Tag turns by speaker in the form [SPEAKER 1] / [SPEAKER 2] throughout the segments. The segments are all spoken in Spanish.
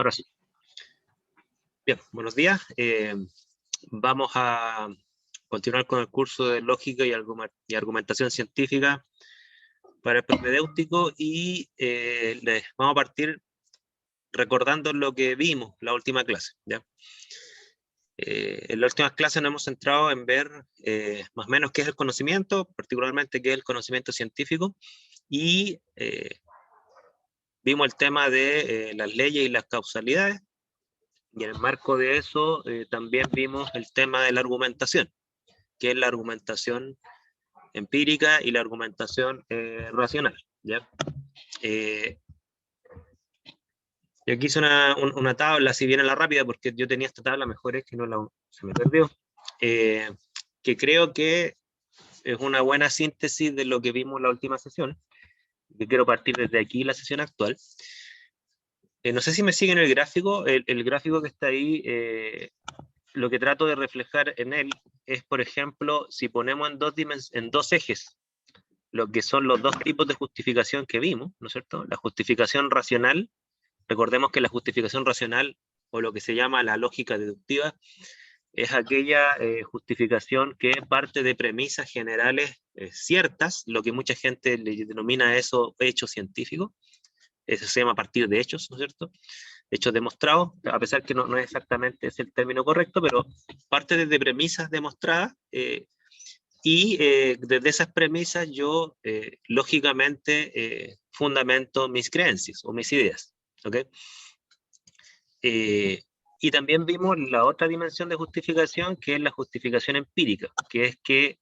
[SPEAKER 1] Ahora sí. Bien, buenos días. Vamos a continuar con el curso de lógica y argumentación científica para el propedéutico y les vamos a partir recordando lo que vimos la última clase, ¿ya? En las últimas clases nos hemos centrado en ver más o menos qué es el conocimiento, particularmente qué es el conocimiento científico, y vimos el tema de las leyes y las causalidades, y en el marco de eso también vimos el tema de la argumentación, que es la argumentación empírica y la argumentación racional, ¿ya? Yo aquí hice una tabla, si bien a la rápida, porque yo tenía esta tabla, mejor es que se me perdió, que creo que es una buena síntesis de lo que vimos en la última sesión, que quiero partir desde aquí la sesión actual. No sé si me siguen el gráfico, el gráfico que está ahí, lo que trato de reflejar en él es, por ejemplo, si ponemos en dos ejes lo que son los dos tipos de justificación que vimos, ¿no es cierto? La justificación racional, recordemos que la justificación racional, o lo que se llama la lógica deductiva, es aquella justificación que parte de premisas generales ciertas, lo que mucha gente le denomina eso hechos científicos, eso se llama partir de hechos, ¿no es cierto? Hechos demostrados, a pesar que no es exactamente ese el término correcto, pero parte desde premisas demostradas, y desde esas premisas yo, lógicamente, fundamento mis creencias o mis ideas, ¿ok? Y también vimos la otra dimensión de justificación, que es la justificación empírica, que es que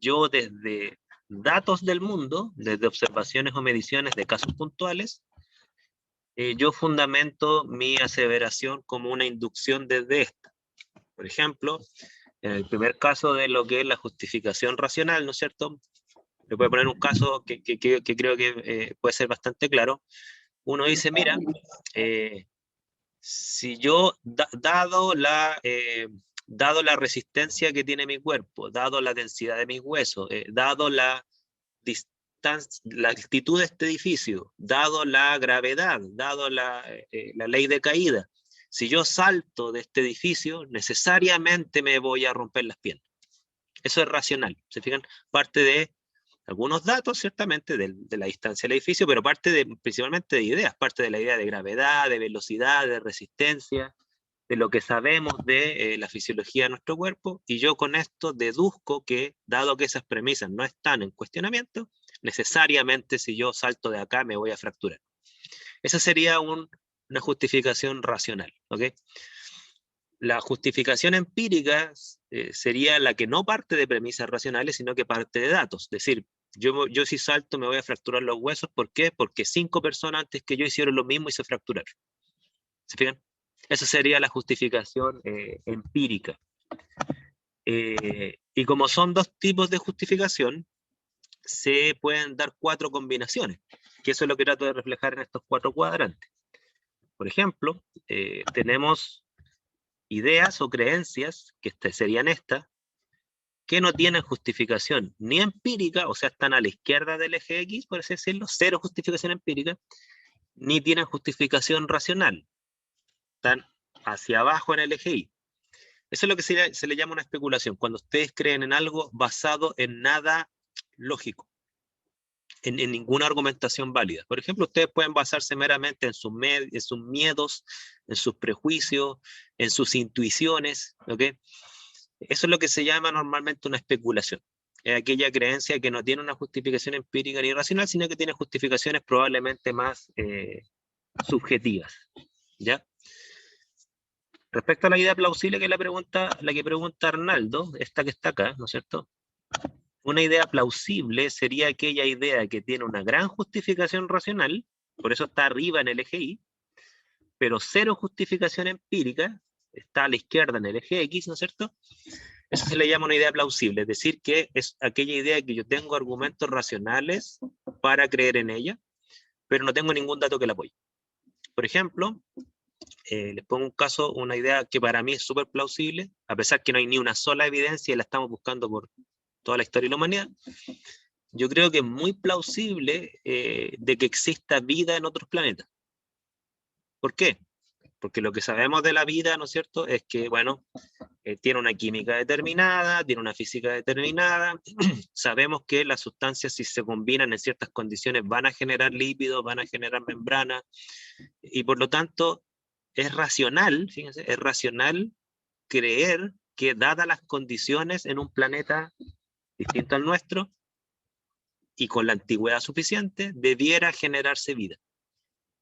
[SPEAKER 1] yo desde datos del mundo, desde observaciones o mediciones de casos puntuales, yo fundamento mi aseveración como una inducción desde esta. Por ejemplo, en el primer caso de lo que es la justificación racional, ¿no es cierto? Le voy a poner un caso que creo que puede ser bastante claro. Uno dice, mira, si yo, dado la resistencia que tiene mi cuerpo, dado la densidad de mis huesos, dado la altitud de este edificio, dado la gravedad, dado la ley de caída, si yo salto de este edificio, necesariamente me voy a romper las piernas. Eso es racional, ¿se fijan? Parte de algunos datos, ciertamente, de la distancia del edificio, pero parte principalmente de ideas, parte de la idea de gravedad, de velocidad, de resistencia, de lo que sabemos de la fisiología de nuestro cuerpo, y yo con esto deduzco que, dado que esas premisas no están en cuestionamiento, necesariamente si yo salto de acá me voy a fracturar. Esa sería una justificación racional, ¿ok? La justificación empírica sería la que no parte de premisas racionales, sino que parte de datos. Es decir, yo si salto me voy a fracturar los huesos. ¿Por qué? Porque 5 personas antes que yo hicieron lo mismo y se fracturaron. ¿Se fijan? Esa sería la justificación empírica. Y como son dos tipos de justificación, se pueden dar 4 combinaciones, que eso es lo que trato de reflejar en estos 4 cuadrantes. Por ejemplo, tenemos ideas o creencias, que serían estas, que no tienen justificación ni empírica, o sea, están a la izquierda del eje X, por así decirlo, cero justificación empírica, ni tienen justificación racional, están hacia abajo en el eje Y. Eso es lo que se le llama una especulación, cuando ustedes creen en algo basado en nada lógico, en ninguna argumentación válida. Por ejemplo, ustedes pueden basarse meramente en sus miedos, en sus prejuicios, en sus intuiciones, ¿ok? Eso es lo que se llama normalmente una especulación. Es aquella creencia que no tiene una justificación empírica ni racional, sino que tiene justificaciones probablemente más subjetivas, ¿ya? Respecto a la idea plausible, que es la que pregunta Arnaldo, esta que está acá, ¿no es cierto? Una idea plausible sería aquella idea que tiene una gran justificación racional, por eso está arriba en el eje Y, pero cero justificación empírica, está a la izquierda en el eje X, ¿no es cierto? Eso se le llama una idea plausible, es decir, que es aquella idea que yo tengo argumentos racionales para creer en ella, pero no tengo ningún dato que la apoye. Por ejemplo, les pongo un caso, una idea que para mí es súper plausible, a pesar que no hay ni una sola evidencia y la estamos buscando por toda la historia de la humanidad. Yo creo que es muy plausible de que exista vida en otros planetas. ¿Por qué? Porque lo que sabemos de la vida, ¿no es cierto?, es que, bueno, tiene una química determinada, tiene una física determinada. Sabemos que las sustancias, si se combinan en ciertas condiciones, van a generar lípidos, van a generar membranas, y por lo tanto es racional, fíjense, es racional creer que dadas las condiciones en un planeta distinto al nuestro, y con la antigüedad suficiente, debiera generarse vida.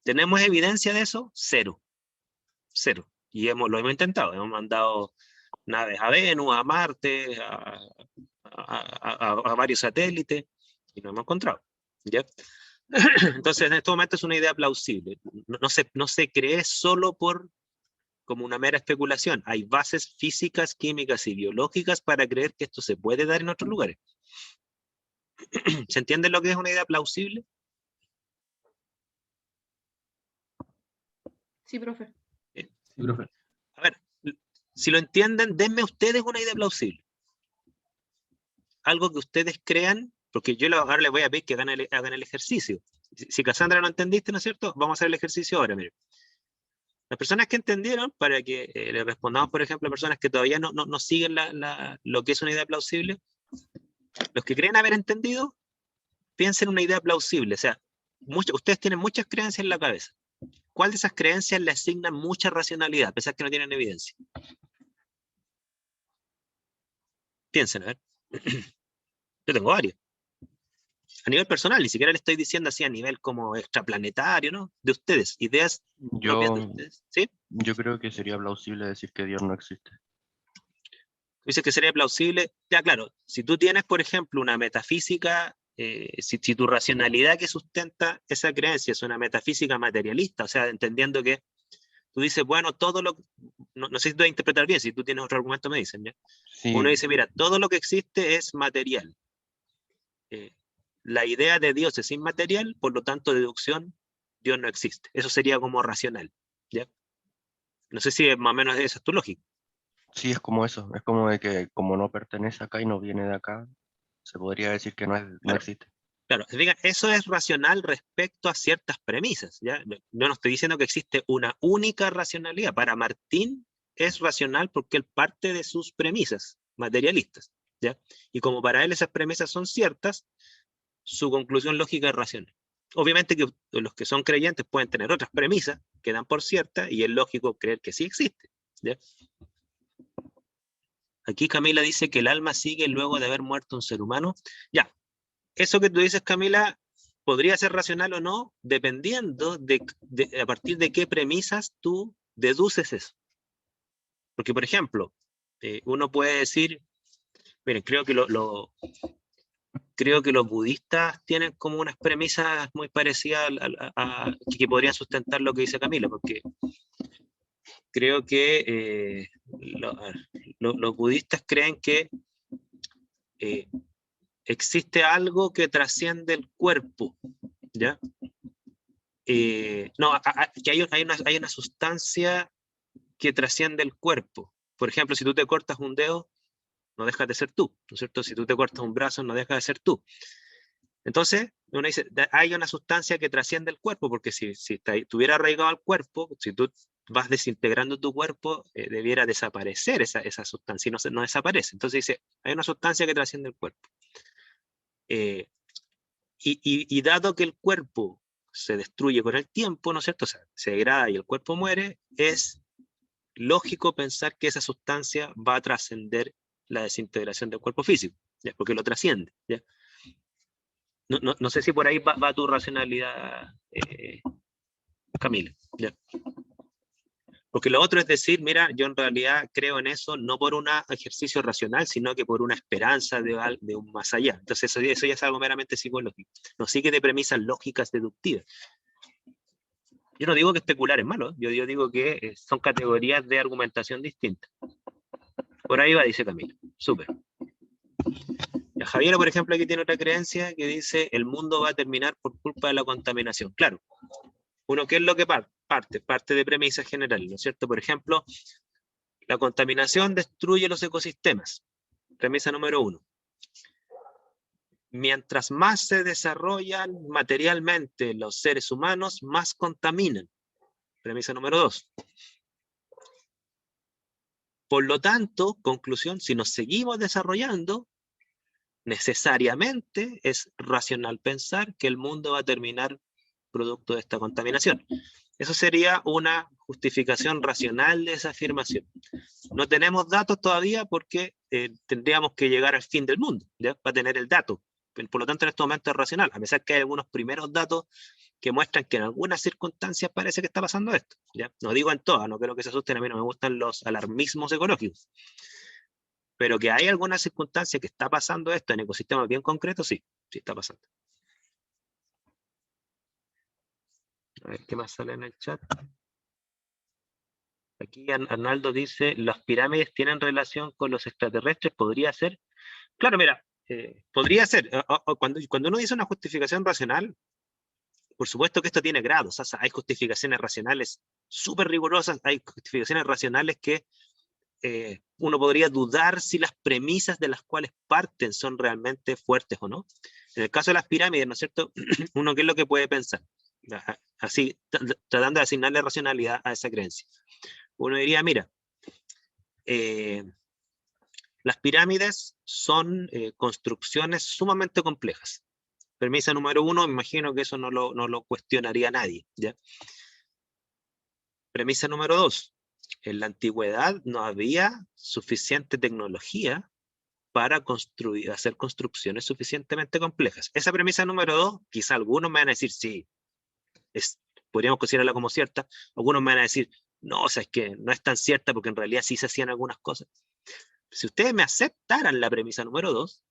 [SPEAKER 1] ¿Tenemos evidencia de eso? Cero. Cero. Y lo hemos intentado, hemos mandado naves a Venus, a Marte, a varios satélites, y no hemos encontrado. ¿Ya? Entonces, en este momento es una idea plausible. No se cree solo como una mera especulación. Hay bases físicas, químicas y biológicas para creer que esto se puede dar en otros lugares. ¿Se entiende lo que es una idea plausible?
[SPEAKER 2] Sí, profe.
[SPEAKER 3] Sí, profe.
[SPEAKER 1] A ver, si lo entienden, denme ustedes una idea plausible. Algo que ustedes crean, porque yo ahora les voy a pedir que hagan el ejercicio. Si Cassandra no entendiste, ¿no es cierto? Vamos a hacer el ejercicio ahora, miren. Las personas que entendieron, para que le respondamos, por ejemplo, a personas que todavía no siguen lo que es una idea plausible, los que creen haber entendido, piensen en una idea plausible. O sea, ustedes tienen muchas creencias en la cabeza. ¿Cuál de esas creencias le asignan mucha racionalidad, a pesar que no tienen evidencia? Piensen, a ver. Yo tengo varias. A nivel personal, ni siquiera le estoy diciendo así a nivel como extraplanetario, ¿no? De ustedes, ideas propias de ustedes. ¿Sí?
[SPEAKER 3] Yo creo que sería plausible decir que Dios no existe.
[SPEAKER 1] Dice que sería plausible. Ya, claro, si tú tienes, por ejemplo, una metafísica, si tu racionalidad que sustenta esa creencia es una metafísica materialista, o sea, entendiendo que tú dices, bueno, no sé si te voy a interpretar bien, si tú tienes otro argumento me dicen, ¿ya?
[SPEAKER 3] Sí.
[SPEAKER 1] Uno dice, mira, todo lo que existe es material. La idea de Dios es inmaterial, por lo tanto, deducción, Dios no existe. Eso sería como racional, ¿ya? No sé si más o menos esa es tu lógica.
[SPEAKER 3] Sí, es como eso. Es como de que como no pertenece acá y no viene de acá, se podría decir que no
[SPEAKER 1] Claro.
[SPEAKER 3] existe.
[SPEAKER 1] Claro, diga, eso es racional respecto a ciertas premisas, ¿ya? No estoy diciendo que existe una única racionalidad. Para Martín es racional porque él parte de sus premisas materialistas, ¿ya? Y como para él esas premisas son ciertas, su conclusión lógica es racional. Obviamente que los que son creyentes pueden tener otras premisas que dan por ciertas y es lógico creer que sí existe, ¿ya? Aquí Camila dice que el alma sigue luego de haber muerto un ser humano. Ya, eso que tú dices, Camila, podría ser racional o no, dependiendo a partir de qué premisas tú deduces eso. Porque, por ejemplo, uno puede decir, miren, creo que los budistas tienen como unas premisas muy parecidas que podrían sustentar lo que dice Camila, porque creo que los budistas creen que existe algo que trasciende el cuerpo, ¿ya? No, que hay una sustancia que trasciende el cuerpo. Por ejemplo, si tú te cortas un dedo, no dejas de ser tú, ¿no es cierto? Si tú te cortas un brazo, no dejas de ser tú. Entonces, uno dice, hay una sustancia que trasciende el cuerpo, porque si estuviera arraigado al cuerpo, si tú vas desintegrando tu cuerpo, debiera desaparecer esa sustancia, y no desaparece. Entonces dice, hay una sustancia que trasciende el cuerpo. Y dado que el cuerpo se destruye con el tiempo, ¿no es cierto? O sea, se degrada y el cuerpo muere, es lógico pensar que esa sustancia va a trascender la desintegración del cuerpo físico, ¿ya? Porque lo trasciende, ¿ya? No sé si por ahí va tu racionalidad, Camila, ¿ya? Porque lo otro es decir, mira, yo en realidad creo en eso no por un ejercicio racional, sino que por una esperanza de un más allá. Entonces eso ya es algo meramente psicológico. No sigue de premisas lógicas deductivas. Yo no digo que especular es malo, yo digo que son categorías de argumentación distintas. Por ahí va, dice Camilo. Súper. La Javiera, por ejemplo, aquí tiene otra creencia que dice el mundo va a terminar por culpa de la contaminación. Claro, uno, ¿qué es lo que parte de premisas generales, ¿no es cierto? Por ejemplo, la contaminación destruye los ecosistemas. Premisa número 1. Mientras más se desarrollan materialmente los seres humanos, más contaminan. Premisa número 2. Por lo tanto, conclusión, si nos seguimos desarrollando, necesariamente es racional pensar que el mundo va a terminar producto de esta contaminación. Eso sería una justificación racional de esa afirmación. No tenemos datos todavía porque tendríamos que llegar al fin del mundo, ¿ya? Para tener el dato. Por lo tanto, en este momento es racional, a pesar que hay algunos primeros datos que muestran que en algunas circunstancias parece que está pasando esto, ¿ya? No digo en todas, no creo que se asusten, a mí no me gustan los alarmismos ecológicos, pero que hay algunas circunstancias que está pasando esto en ecosistemas bien concretos, sí, sí está pasando. A ver qué más sale en el chat. Aquí Arnaldo dice, ¿las pirámides tienen relación con los extraterrestres? ¿Podría ser? Claro, mira, podría ser. Cuando uno dice una justificación racional, por supuesto que esto tiene grados. O sea, hay justificaciones racionales súper rigurosas, hay justificaciones racionales que uno podría dudar si las premisas de las cuales parten son realmente fuertes o no. En el caso de las pirámides, ¿no es cierto? Uno, ¿qué es lo que puede pensar? Así, tratando de asignarle racionalidad a esa creencia. Uno diría, mira, las pirámides son construcciones sumamente complejas. Premisa número 1, me imagino que eso no lo cuestionaría nadie, ¿ya? Premisa número 2, en la antigüedad no había suficiente tecnología para hacer construcciones suficientemente complejas. Esa premisa número 2, quizá algunos me van a decir, sí, podríamos considerarla como cierta, algunos me van a decir, no, o sea, es que no es tan cierta porque en realidad sí se hacían algunas cosas. Si ustedes me aceptaran la premisa número 2,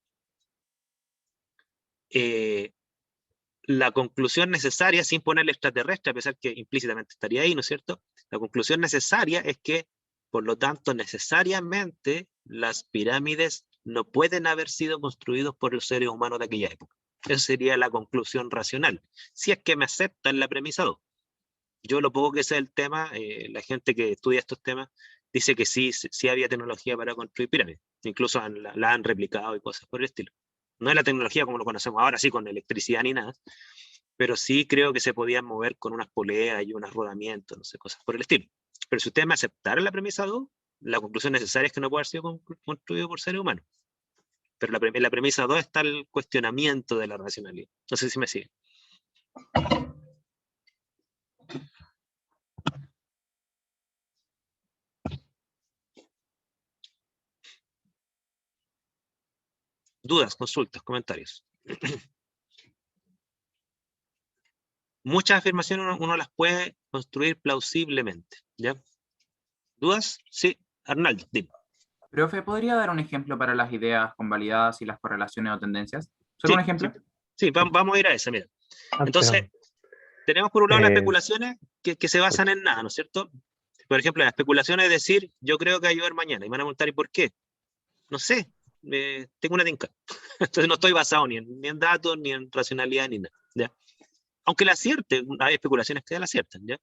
[SPEAKER 1] la conclusión necesaria, sin ponerle extraterrestre, a pesar que implícitamente estaría ahí, ¿no es cierto? La conclusión necesaria es que, por lo tanto, necesariamente las pirámides no pueden haber sido construidos por los seres humanos de aquella época. Esa sería la conclusión racional, si es que me aceptan la premisa 2. Yo lo poco que sé del tema, la gente que estudia estos temas dice que sí había tecnología para construir pirámides, incluso la han replicado y cosas por el estilo. No es la tecnología como lo conocemos ahora, sí, con electricidad ni nada, pero sí creo que se podían mover con unas poleas y unos rodamientos, no sé, cosas por el estilo. Pero si ustedes me aceptaran la premisa 2, la conclusión necesaria es que no puede haber sido construido por seres humanos. Pero en la premisa 2 está el cuestionamiento de la racionalidad. No sé si me sigue. Dudas, consultas, comentarios. Muchas afirmaciones uno las puede construir plausiblemente, ¿ya? ¿Dudas? Sí. Arnaldo, dime.
[SPEAKER 2] Profe, ¿podría dar un ejemplo para las ideas convalidadas y las correlaciones o tendencias? ¿Solo
[SPEAKER 1] Sí,
[SPEAKER 2] un ejemplo?
[SPEAKER 1] sí, vamos a ir a esa, mira. Entonces, tenemos por un lado las especulaciones que se basan en nada, ¿no es cierto? Por ejemplo, la especulación es decir, yo creo que va a llover mañana, y me van a preguntar, ¿y por qué? No sé, tengo una tinca. Entonces no estoy basado ni en datos, ni en racionalidad, ni nada, ¿ya? Aunque la acierte, hay especulaciones que la aciertan, ¿ya?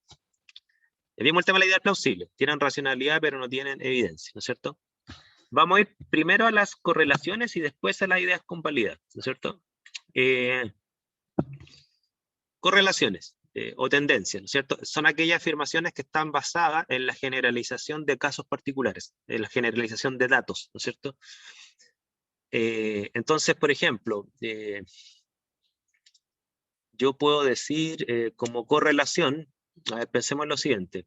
[SPEAKER 1] Vimos el tema de la idea plausible, tienen racionalidad pero no tienen evidencia, ¿no es cierto? Vamos a ir primero a las correlaciones y después a las ideas convalidadas, ¿no es cierto? Correlaciones o tendencias, ¿no es cierto? Son aquellas afirmaciones que están basadas en la generalización de casos particulares, en la generalización de datos, ¿no es cierto? Entonces, por ejemplo, yo puedo decir como correlación, a ver, pensemos en lo siguiente.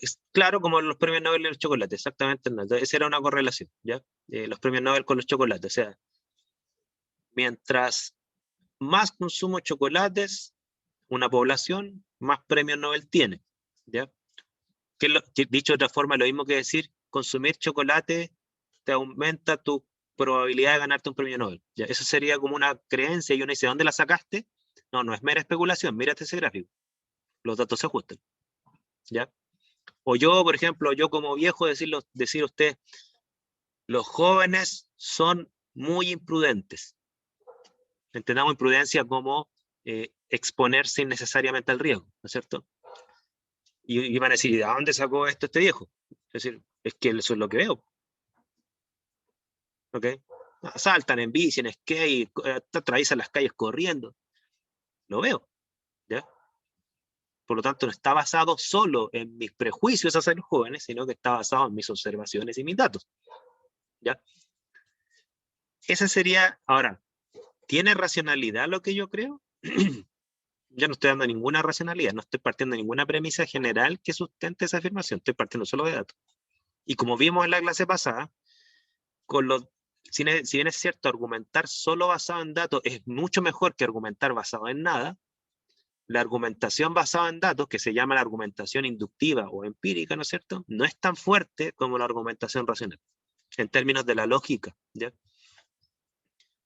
[SPEAKER 1] Es claro, como los premios Nobel y los chocolates, exactamente. No. Esa era una correlación, ¿ya? Los premios Nobel con los chocolates. O sea, mientras más consumo chocolates, una población, más premios Nobel tiene, ¿ya? Que dicho de otra forma, lo mismo que decir, consumir chocolate te aumenta tu probabilidad de ganarte un premio Nobel. ¿Ya? Eso sería como una creencia y uno dice, ¿dónde la sacaste? No, no es mera especulación, mírate ese gráfico. Los datos se ajustan, ¿ya? O yo, por ejemplo, yo como viejo decir a usted, los jóvenes son muy imprudentes. Entendamos imprudencia como exponerse innecesariamente al riesgo, ¿no es cierto? Y van a decir, ¿de dónde sacó esto este viejo? Es decir, es que eso es lo que veo. ¿Ok? Saltan en bici, en skate, atraviesan las calles corriendo. Lo veo. ¿Ya? Por lo tanto, no está basado solo en mis prejuicios hacia los jóvenes, sino que está basado en mis observaciones y mis datos. ¿Ya? Esa sería, ahora, ¿tiene racionalidad lo que yo creo? Yo no estoy dando ninguna racionalidad, no estoy partiendo de ninguna premisa general que sustente esa afirmación, estoy partiendo solo de datos. Y como vimos en la clase pasada, si bien es cierto, argumentar solo basado en datos es mucho mejor que argumentar basado en nada, la argumentación basada en datos, que se llama la argumentación inductiva o empírica, ¿no es cierto?, no es tan fuerte como la argumentación racional, en términos de la lógica, ¿ya?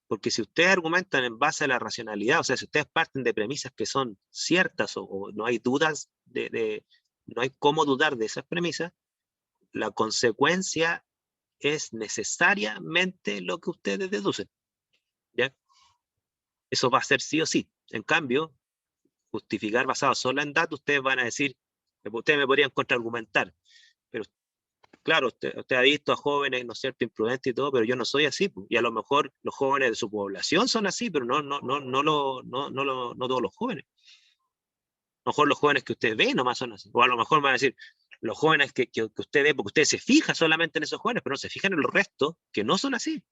[SPEAKER 1] Porque si ustedes argumentan en base a la racionalidad, o sea, si ustedes parten de premisas que son ciertas o no hay dudas, no hay cómo dudar de esas premisas, la consecuencia es necesariamente lo que ustedes deducen, ¿ya? Eso va a ser sí o sí. En cambio, justificar basado solo en datos, ustedes van a decir, ustedes me podrían contraargumentar, pero claro, usted ha visto a jóvenes, ¿no es cierto?, imprudentes y todo, pero yo no soy así, y a lo mejor los jóvenes de su población son así, pero no todos los jóvenes. A lo mejor los jóvenes que usted ve nomás son así, o a lo mejor van a decir, los jóvenes que usted ve, porque usted se fija solamente en esos jóvenes, pero no se fijan en los restos, que no son así.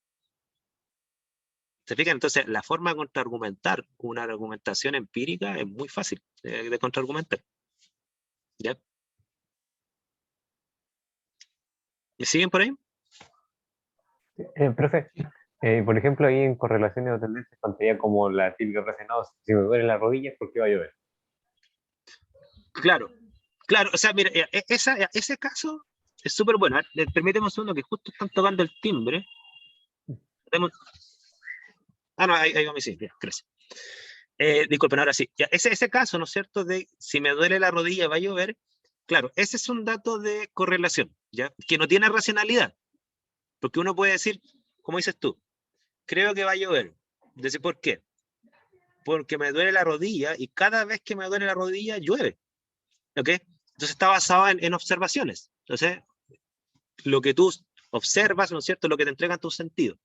[SPEAKER 1] ¿Se fijan? Entonces, la forma de contraargumentar una argumentación empírica es muy fácil de contraargumentar. ¿Ya? ¿Me siguen por ahí?
[SPEAKER 4] Profe, por ejemplo, ahí en correlaciones o tendencias contaría como la típica frase, no, si me duele la rodilla es porque va a llover.
[SPEAKER 1] Claro, claro, o sea, mira, ese caso es súper bueno. Permíteme un segundo que justo están tocando el timbre. No, ahí va mi sí, gracias. Disculpen, ahora sí. Ya, ese caso, ¿no es cierto?, de si me duele la rodilla va a llover, claro, ese es un dato de correlación, ¿ya? Que no tiene racionalidad. Porque uno puede decir, como dices tú, creo que va a llover. Decir, ¿por qué? Porque me duele la rodilla y cada vez que me duele la rodilla llueve. ¿Ok? Entonces está basado en observaciones. Entonces, lo que tú observas, ¿no es cierto?, lo que te entregan tus sentidos.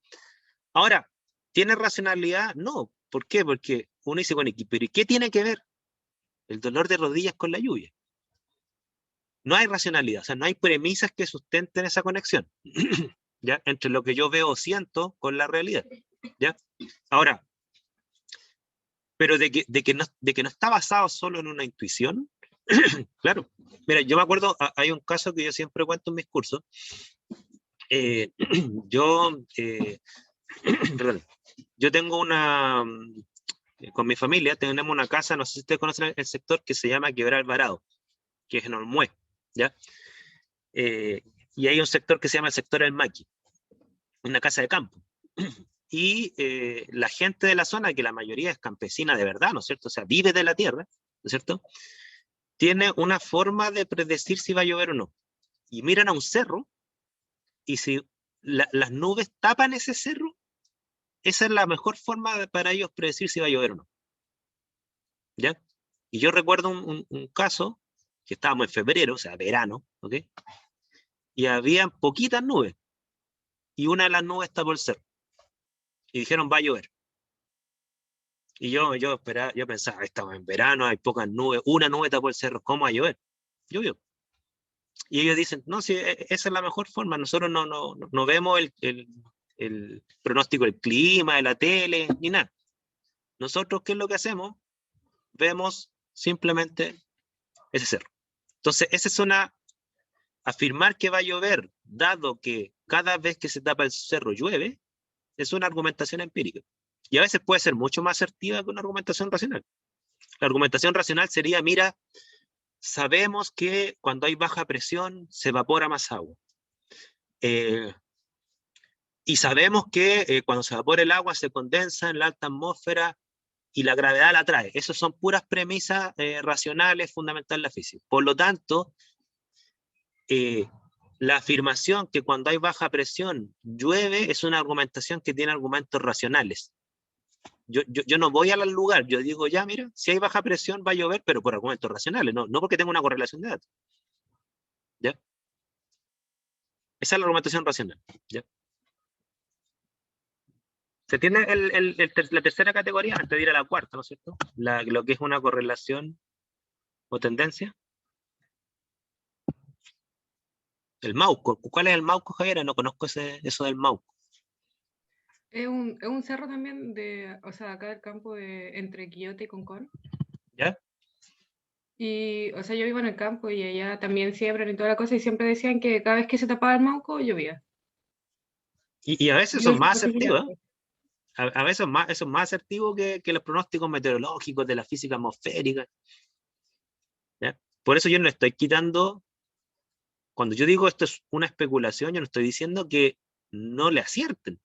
[SPEAKER 1] Ahora, ¿tiene racionalidad? No. ¿Por qué? Porque uno dice, bueno, ¿pero qué tiene que ver el dolor de rodillas con la lluvia? No hay racionalidad, o sea, no hay premisas que sustenten esa conexión, ¿ya? Entre lo que yo veo o siento con la realidad, ¿ya? Ahora, pero de que no está basado solo en una intuición, claro. Mira, yo me acuerdo, hay un caso que yo siempre cuento en mis cursos. Perdón, yo tengo con mi familia tenemos una casa, no sé si ustedes conocen el sector que se llama Quebrada Alvarado, que es en Olmué, ¿ya? Y hay un sector que se llama el sector El Maqui, una casa de campo. Y la gente de la zona, que la mayoría es campesina de verdad, ¿no es cierto? O sea, vive de la tierra, ¿no es cierto?, tiene una forma de predecir si va a llover o no. Y miran a un cerro, y si las nubes tapan ese cerro, esa es la mejor forma para ellos predecir si va a llover o no. ¿Ya? Y yo recuerdo un caso, que estábamos en febrero, o sea, verano, ¿ok? Y habían poquitas nubes, y una de las nubes tapó el cerro. Y dijeron, va a llover. Y yo pensaba, estamos en verano, hay pocas nubes, una nube tapó el cerro, ¿cómo va a llover? Llovió. Y ellos dicen, no, sí, esa es la mejor forma, nosotros no vemos el pronóstico del clima, de la tele, ni nada. Nosotros, ¿qué es lo que hacemos? Vemos simplemente ese cerro. Entonces, esa es afirmar que va a llover, dado que cada vez que se tapa el cerro llueve, es una argumentación empírica. Y a veces puede ser mucho más asertiva que una argumentación racional. La argumentación racional sería, mira, sabemos que cuando hay baja presión se evapora más agua. Y sabemos que cuando se evapora el agua se condensa en la alta atmósfera y la gravedad la atrae. Esas son puras premisas racionales fundamentales de la física. Por lo tanto, la afirmación que cuando hay baja presión llueve es una argumentación que tiene argumentos racionales. Yo no voy al lugar, yo digo, ya, mira, si hay baja presión va a llover, pero por argumentos racionales, no porque tenga una correlación de datos. ¿Ya? Esa es la argumentación racional. ¿Ya? Se tiene la tercera categoría antes de ir a la cuarta, ¿no es cierto? Lo que es una correlación o tendencia? El Mauco. ¿Cuál es el Mauco, Javier? No conozco eso del Mauco.
[SPEAKER 5] Es un cerro también o sea, acá del campo entre Quillota y Concón.
[SPEAKER 1] ¿Ya?
[SPEAKER 5] Y, o sea, yo vivo en el campo y allá también siembran y toda la cosa, y siempre decían que cada vez que se tapaba el Mauco, llovía.
[SPEAKER 1] Y a veces
[SPEAKER 5] Y
[SPEAKER 1] son
[SPEAKER 5] eso
[SPEAKER 1] más
[SPEAKER 5] fue
[SPEAKER 1] asertivos,
[SPEAKER 5] gigante.
[SPEAKER 1] A veces eso es más asertivo que los pronósticos meteorológicos de la física atmosférica. ¿Ya? Por eso yo no le estoy quitando, cuando yo digo esto es una especulación, yo no estoy diciendo que no le acierten.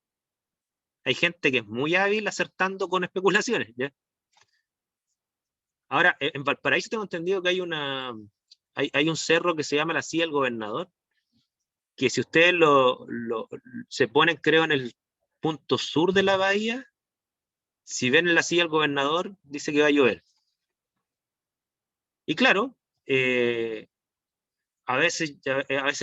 [SPEAKER 1] Hay gente que es muy hábil acertando con especulaciones, ¿ya? Ahora, en Valparaíso tengo entendido que hay un cerro que se llama la Silla del Gobernador, que si ustedes se ponen, creo, en el punto sur de la bahía, si ven en la Silla del Gobernador, dice que va a llover. Y claro, a veces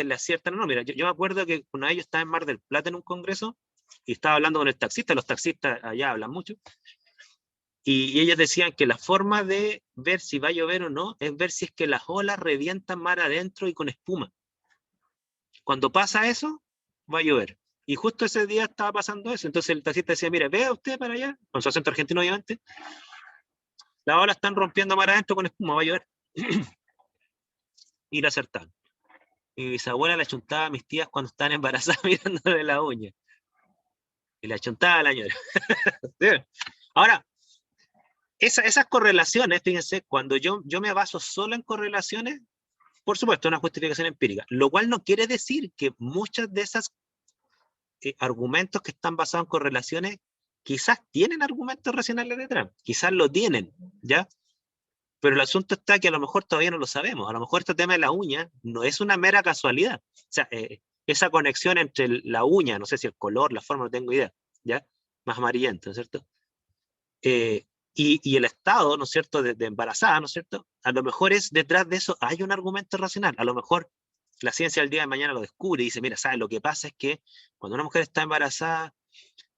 [SPEAKER 1] le aciertan, no, mira, yo me acuerdo que una vez yo estaba en Mar del Plata en un congreso, y estaba hablando con el taxista, los taxistas allá hablan mucho, y ellos decían que la forma de ver si va a llover o no es ver si es que las olas revientan mar adentro y con espuma. Cuando pasa eso, va a llover. Y justo ese día estaba pasando eso. Entonces el taxista decía, mire, vea usted para allá, con su acento argentino obviamente, las olas están rompiendo mar adentro con espuma, va a llover. Y lo acertaron. Mi bisabuela le achuntaba a mis tías cuando estaban embarazadas mirándole la uña. Y le achuntaba a la señora. ¿Sí? Ahora, esas correlaciones, fíjense, cuando yo me baso solo en correlaciones, por supuesto, una justificación empírica, lo cual no quiere decir que muchas de esas argumentos que están basados en correlaciones quizás tienen argumentos racionales detrás, quizás lo tienen, ¿ya? Pero el asunto está que a lo mejor todavía no lo sabemos, a lo mejor este tema de la uña no es una mera casualidad, o sea, esa conexión entre la uña, no sé si el color, la forma, no tengo idea, ¿ya? Más amarillento, ¿no es cierto? Y el estado, ¿no es cierto?, de embarazada, ¿no es cierto?, a lo mejor es detrás de eso, hay un argumento racional, a lo mejor la ciencia del día de mañana lo descubre y dice, mira, ¿sabes? Lo que pasa es que cuando una mujer está embarazada,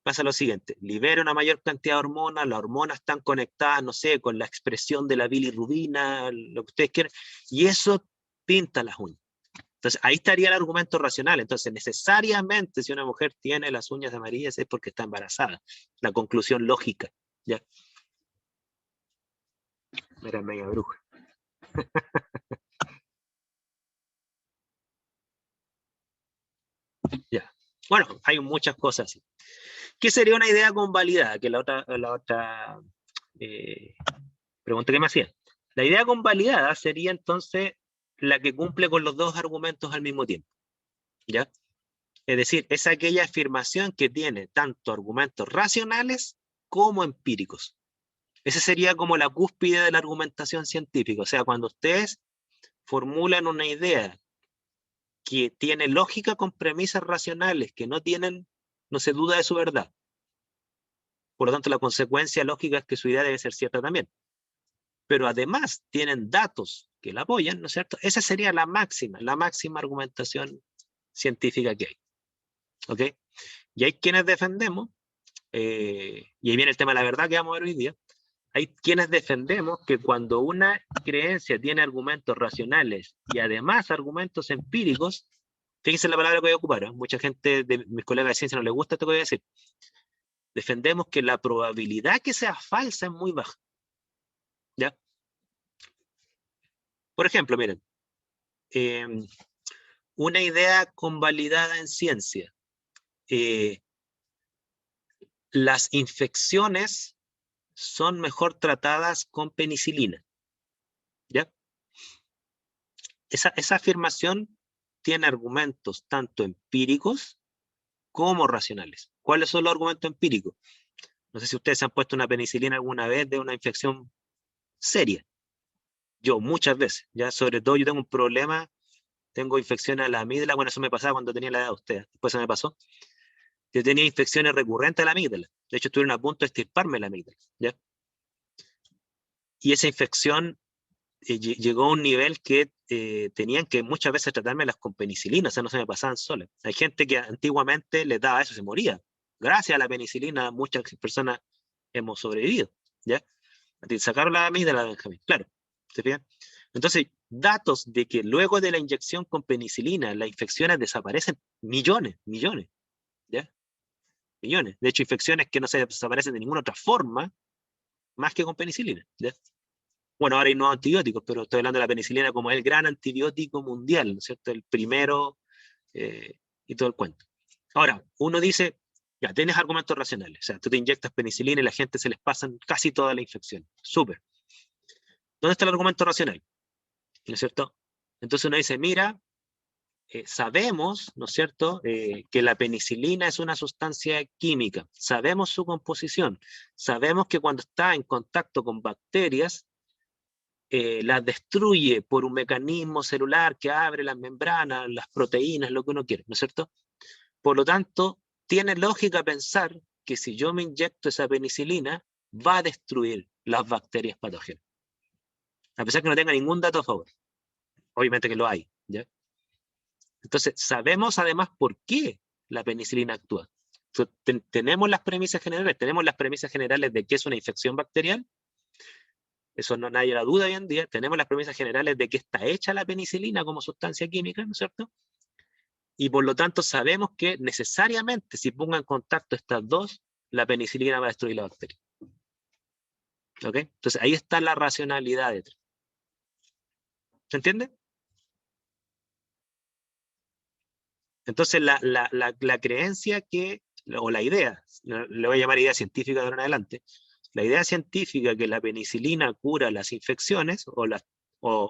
[SPEAKER 1] pasa lo siguiente, libera una mayor cantidad de hormonas, las hormonas están conectadas, no sé, con la expresión de la bilirrubina, lo que ustedes quieran, y eso pinta las uñas. Entonces, ahí estaría el argumento racional. Entonces, necesariamente, si una mujer tiene las uñas amarillas es porque está embarazada. La conclusión lógica, ¿ya? Era media bruja. Ya. Bueno, hay muchas cosas así. ¿Qué sería una idea convalidada? Que la otra pregunta que me hacían. La idea convalidada sería entonces la que cumple con los dos argumentos al mismo tiempo, ¿ya? Es decir, es aquella afirmación que tiene tanto argumentos racionales como empíricos. Esa sería como la cúspide de la argumentación científica. O sea, cuando ustedes formulan una idea que tiene lógica con premisas racionales que no se duda de su verdad. Por lo tanto, la consecuencia lógica es que su idea debe ser cierta también. Pero además tienen datos que la apoyan, ¿no es cierto? Esa sería la máxima argumentación científica que hay. ¿Ok? Y hay quienes defendemos, y ahí viene el tema de la verdad que vamos a ver hoy día, hay quienes defendemos que cuando una creencia tiene argumentos racionales y además argumentos empíricos, fíjense la palabra que voy a ocupar, ¿eh? Mucha gente de mis colegas de ciencia no les gusta esto que voy a decir. Defendemos que la probabilidad que sea falsa es muy baja. ¿Ya? Por ejemplo, miren, una idea convalidada en ciencia. Las infecciones son mejor tratadas con penicilina. ¿Ya? Esa afirmación tiene argumentos tanto empíricos como racionales. ¿Cuáles son los argumentos empíricos? No sé si ustedes se han puesto una penicilina alguna vez de una infección seria. Yo muchas veces, ya sobre todo yo tengo un problema, tengo infecciones a la amígdala, bueno, eso me pasaba cuando tenía la edad de ustedes, después se me pasó. Yo tenía infecciones recurrentes a la amígdala. De hecho, estuvieron a punto de extirparme la amígdala, ¿ya? Y esa infección llegó a un nivel que tenían que muchas veces tratármelas con penicilina, o sea, no se me pasaban solas. Hay gente que antiguamente les daba eso y se moría. Gracias a la penicilina, muchas personas hemos sobrevivido, ¿ya? Sacaron la amígdala, Benjamín, claro, ¿se fijan? Entonces, datos de que luego de la inyección con penicilina las infecciones desaparecen, millones, ¿ya? Millones. De hecho, infecciones que no se desaparecen de ninguna otra forma, más que con penicilina, ¿ya? Bueno, ahora hay nuevos antibióticos, pero estoy hablando de la penicilina como el gran antibiótico mundial, ¿no es cierto? El primero y todo el cuento. Ahora, uno dice, ya, tienes argumentos racionales, o sea, tú te inyectas penicilina y la gente se les pasan casi toda la infección. Súper. ¿Dónde está el argumento racional? ¿No es cierto? Entonces uno dice, mira, sabemos, ¿no es cierto?, que la penicilina es una sustancia química, sabemos su composición, sabemos que cuando está en contacto con bacterias, las destruye por un mecanismo celular que abre las membranas, las proteínas, lo que uno quiere, ¿no es cierto? Por lo tanto, tiene lógica pensar que si yo me inyecto esa penicilina, va a destruir las bacterias patógenas. A pesar que no tenga ningún dato a favor. Obviamente que lo hay, ¿ya? Entonces, sabemos además por qué la penicilina actúa. Tenemos las premisas generales de que es una infección bacterial. Eso no nadie la duda hoy en día. Tenemos las premisas generales de que está hecha la penicilina como sustancia química, ¿no es cierto? Y por lo tanto sabemos que necesariamente si pongan en contacto estas dos, la penicilina va a destruir la bacteria. ¿Ok? Entonces ahí está la racionalidad detrás. ¿Se entiende? Entonces la creencia que, o la idea, le voy a llamar idea científica de ahora en adelante, la idea científica que la penicilina cura las infecciones o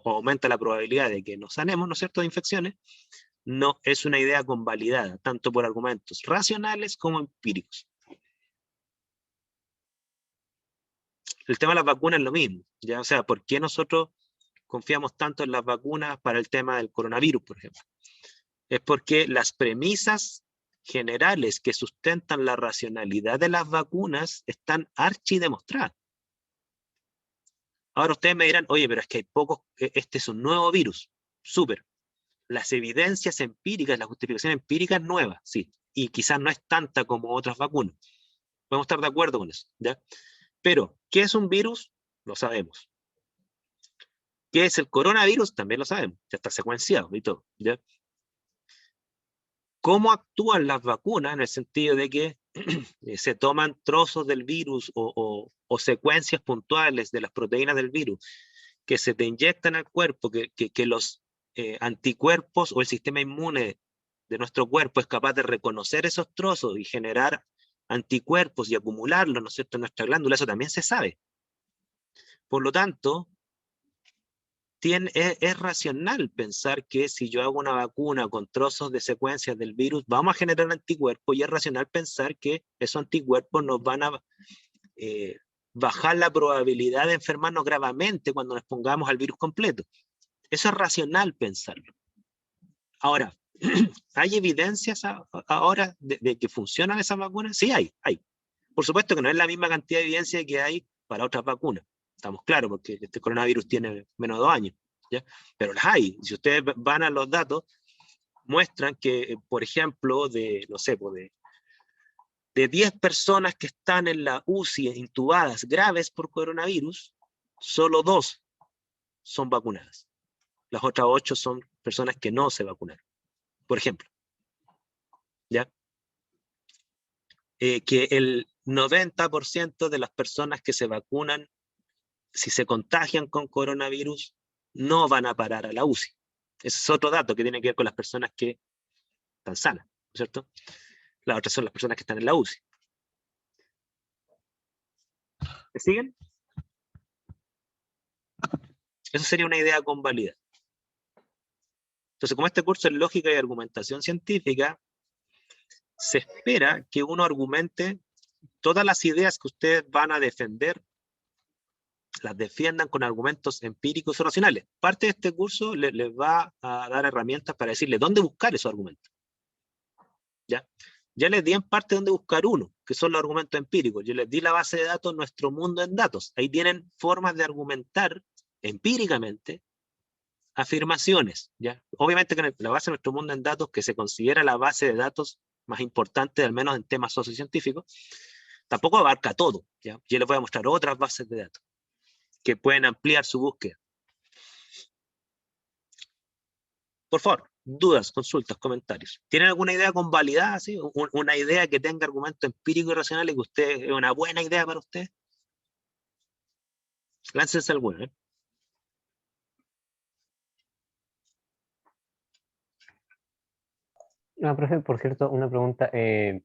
[SPEAKER 1] aumenta la probabilidad de que nos sanemos, ¿no es cierto?, de infecciones, no es una idea convalidada, tanto por argumentos racionales como empíricos. El tema de las vacunas es lo mismo, ¿ya? O sea, ¿por qué nosotros confiamos tanto en las vacunas para el tema del coronavirus, por ejemplo? Es porque las premisas generales que sustentan la racionalidad de las vacunas están archidemostradas. Ahora ustedes me dirán, oye, pero es que hay pocos, este es un nuevo virus. Súper. Las evidencias empíricas, la justificación empírica es nueva, sí, y quizás no es tanta como otras vacunas. Podemos estar de acuerdo con eso, ¿ya? Pero, ¿qué es un virus? Lo sabemos. ¿Qué es el coronavirus? También lo sabemos, ya está secuenciado y todo, ¿ya? ¿Cómo actúan las vacunas? En el sentido de que se toman trozos del virus o secuencias puntuales de las proteínas del virus que se te inyectan al cuerpo, que los anticuerpos o el sistema inmune de nuestro cuerpo es capaz de reconocer esos trozos y generar anticuerpos y acumularlos, ¿no es cierto?, en nuestra glándula. Eso también se sabe. Por lo tanto, es racional pensar que si yo hago una vacuna con trozos de secuencias del virus, vamos a generar anticuerpos, y es racional pensar que esos anticuerpos nos van a bajar la probabilidad de enfermarnos gravemente cuando nos pongamos al virus completo. Eso es racional pensarlo. Ahora, ¿hay evidencias ahora de que funcionan esas vacunas? Sí, hay. Por supuesto que no es la misma cantidad de evidencia que hay para otras vacunas. Estamos claros, porque este coronavirus tiene menos de 2 años, ¿ya? Pero las hay. Si ustedes van a los datos, muestran que, por ejemplo, no sé, de 10 personas que están en la UCI intubadas graves por coronavirus, solo 2 son vacunadas. Las otras 8 son personas que no se vacunaron, por ejemplo. ¿Ya? Que el 90% de las personas que se vacunan, si se contagian con coronavirus, no van a parar a la UCI. Ese es otro dato que tiene que ver con las personas que están sanas, ¿no es cierto? Las otras son las personas que están en la UCI. ¿Me siguen? Eso sería una idea convalida. Entonces, como este curso es lógica y argumentación científica, se espera que uno argumente todas las ideas que ustedes van a defender, las defiendan con argumentos empíricos o racionales. Parte de este curso les va a dar herramientas para decirles dónde buscar esos argumentos. Ya les di en parte dónde buscar uno, que son los argumentos empíricos. Yo les di la base de datos, Nuestro Mundo en Datos. Ahí tienen formas de argumentar empíricamente afirmaciones. ¿Ya? Obviamente que la base de Nuestro Mundo en Datos, que se considera la base de datos más importante, al menos en temas sociocientíficos, tampoco abarca todo. ¿Ya? Yo les voy a mostrar otras bases de datos que pueden ampliar su búsqueda. Por favor, dudas, consultas, comentarios. ¿Tienen alguna idea convalidada, sí? Una idea que tenga argumento empírico y racional y que usted es una buena idea para usted? Láncense alguna, ¿eh?
[SPEAKER 4] Ah, profe, por cierto, una pregunta que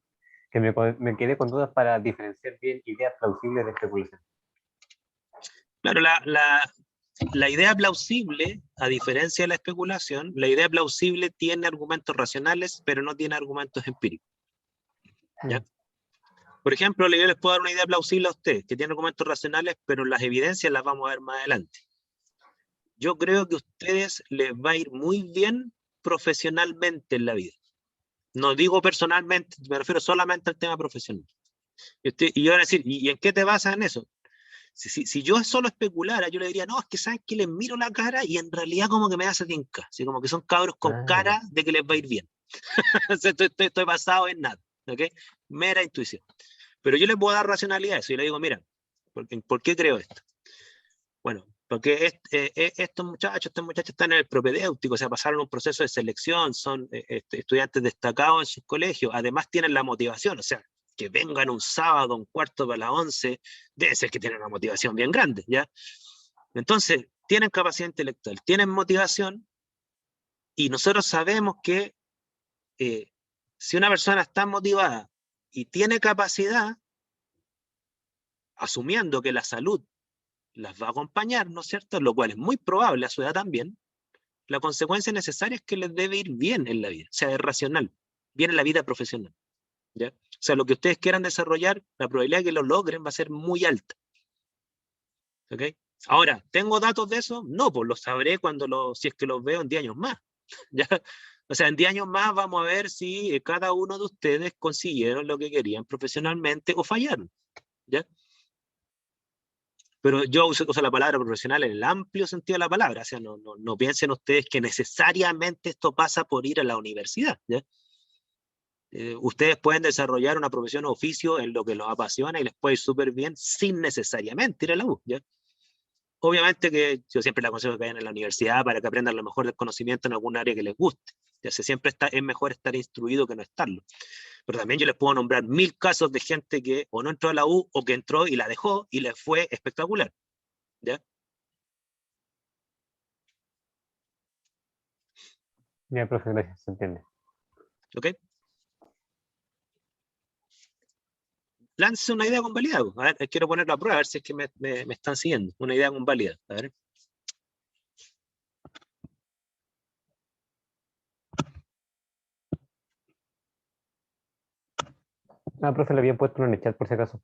[SPEAKER 4] me quedé con dudas para diferenciar bien ideas plausibles de especulación.
[SPEAKER 1] Claro, la idea plausible, a diferencia de la especulación, la idea plausible tiene argumentos racionales, pero no tiene argumentos empíricos. ¿Ya? Por ejemplo, yo les puedo dar una idea plausible a ustedes, que tiene argumentos racionales, pero las evidencias las vamos a ver más adelante. Yo creo que a ustedes les va a ir muy bien profesionalmente en la vida. No digo personalmente, me refiero solamente al tema profesional. Y yo voy a decir, ¿y en qué te basas en eso? Si yo solo especulara, yo le diría, no, es que sabes que les miro la cara y en realidad como que me hace tinca, así como que son cabros con cara de que les va a ir bien. estoy basado en nada, ¿ok? Mera intuición. Pero yo les puedo dar racionalidad a eso y le digo, mira, ¿por qué creo esto? Bueno, porque estos muchachos están en el propedéutico, o sea, pasaron un proceso de selección, son estudiantes destacados en sus colegios, además tienen la motivación, o sea, que vengan un sábado, un cuarto para las 11, debe ser que tienen una motivación bien grande, ¿ya? Entonces, tienen capacidad intelectual, tienen motivación, y nosotros sabemos que si una persona está motivada y tiene capacidad, asumiendo que la salud las va a acompañar, ¿no es cierto? Lo cual es muy probable a su edad también, la consecuencia necesaria es que les debe ir bien en la vida, o sea, es racional, bien en la vida profesional, ¿ya? O sea, lo que ustedes quieran desarrollar, la probabilidad de que lo logren va a ser muy alta. ¿Ok? Ahora, ¿tengo datos de eso? No, pues lo sabré si es que los veo en 10 años más. ¿Ya? O sea, en 10 años más vamos a ver si cada uno de ustedes consiguieron lo que querían profesionalmente o fallaron. ¿Ya? Pero yo uso la palabra profesional en el amplio sentido de la palabra, o sea, no piensen ustedes que necesariamente esto pasa por ir a la universidad, ¿ya? Ustedes pueden desarrollar una profesión o oficio en lo que los apasiona y les puede ir súper bien sin necesariamente ir a la U, ¿ya? Obviamente que yo siempre les aconsejo que vayan a la universidad para que aprendan lo mejor del conocimiento en algún área que les guste. Ya sé, siempre es mejor estar instruido que no estarlo. Pero también yo les puedo nombrar 1000 casos de gente que o no entró a la U o que entró y la dejó y les fue espectacular. ¿Ya?
[SPEAKER 4] Ya, profe, gracias, se entiende.
[SPEAKER 1] ¿Ok? Lance una idea convalidada. A ver, quiero ponerlo a prueba, a ver si es que me están siguiendo. Una idea convalidada. A ver.
[SPEAKER 4] Ah, profe, le había puesto en el chat por si acaso.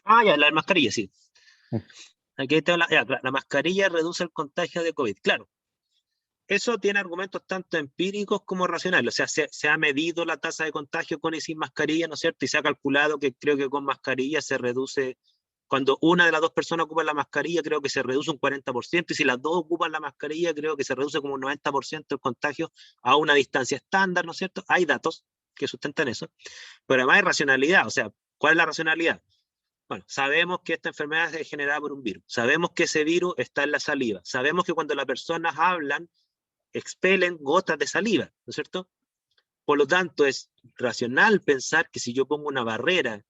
[SPEAKER 1] Ah, ya, la mascarilla, sí. Aquí está la mascarilla reduce el contagio de COVID. Claro. Eso tiene argumentos tanto empíricos como racionales. O sea, se ha medido la tasa de contagio con y sin mascarilla, ¿no es cierto? Y se ha calculado que creo que con mascarilla se reduce, cuando una de las dos personas ocupa la mascarilla, creo que se reduce un 40%, y si las dos ocupan la mascarilla, creo que se reduce como un 90% el contagio a una distancia estándar, ¿no es cierto? Hay datos que sustentan eso. Pero además hay racionalidad. O sea, ¿cuál es la racionalidad? Bueno, sabemos que esta enfermedad es generada por un virus. Sabemos que ese virus está en la saliva. Sabemos que cuando las personas hablan, expelen gotas de saliva, ¿no es cierto? Por lo tanto, es racional pensar que si yo pongo una barrera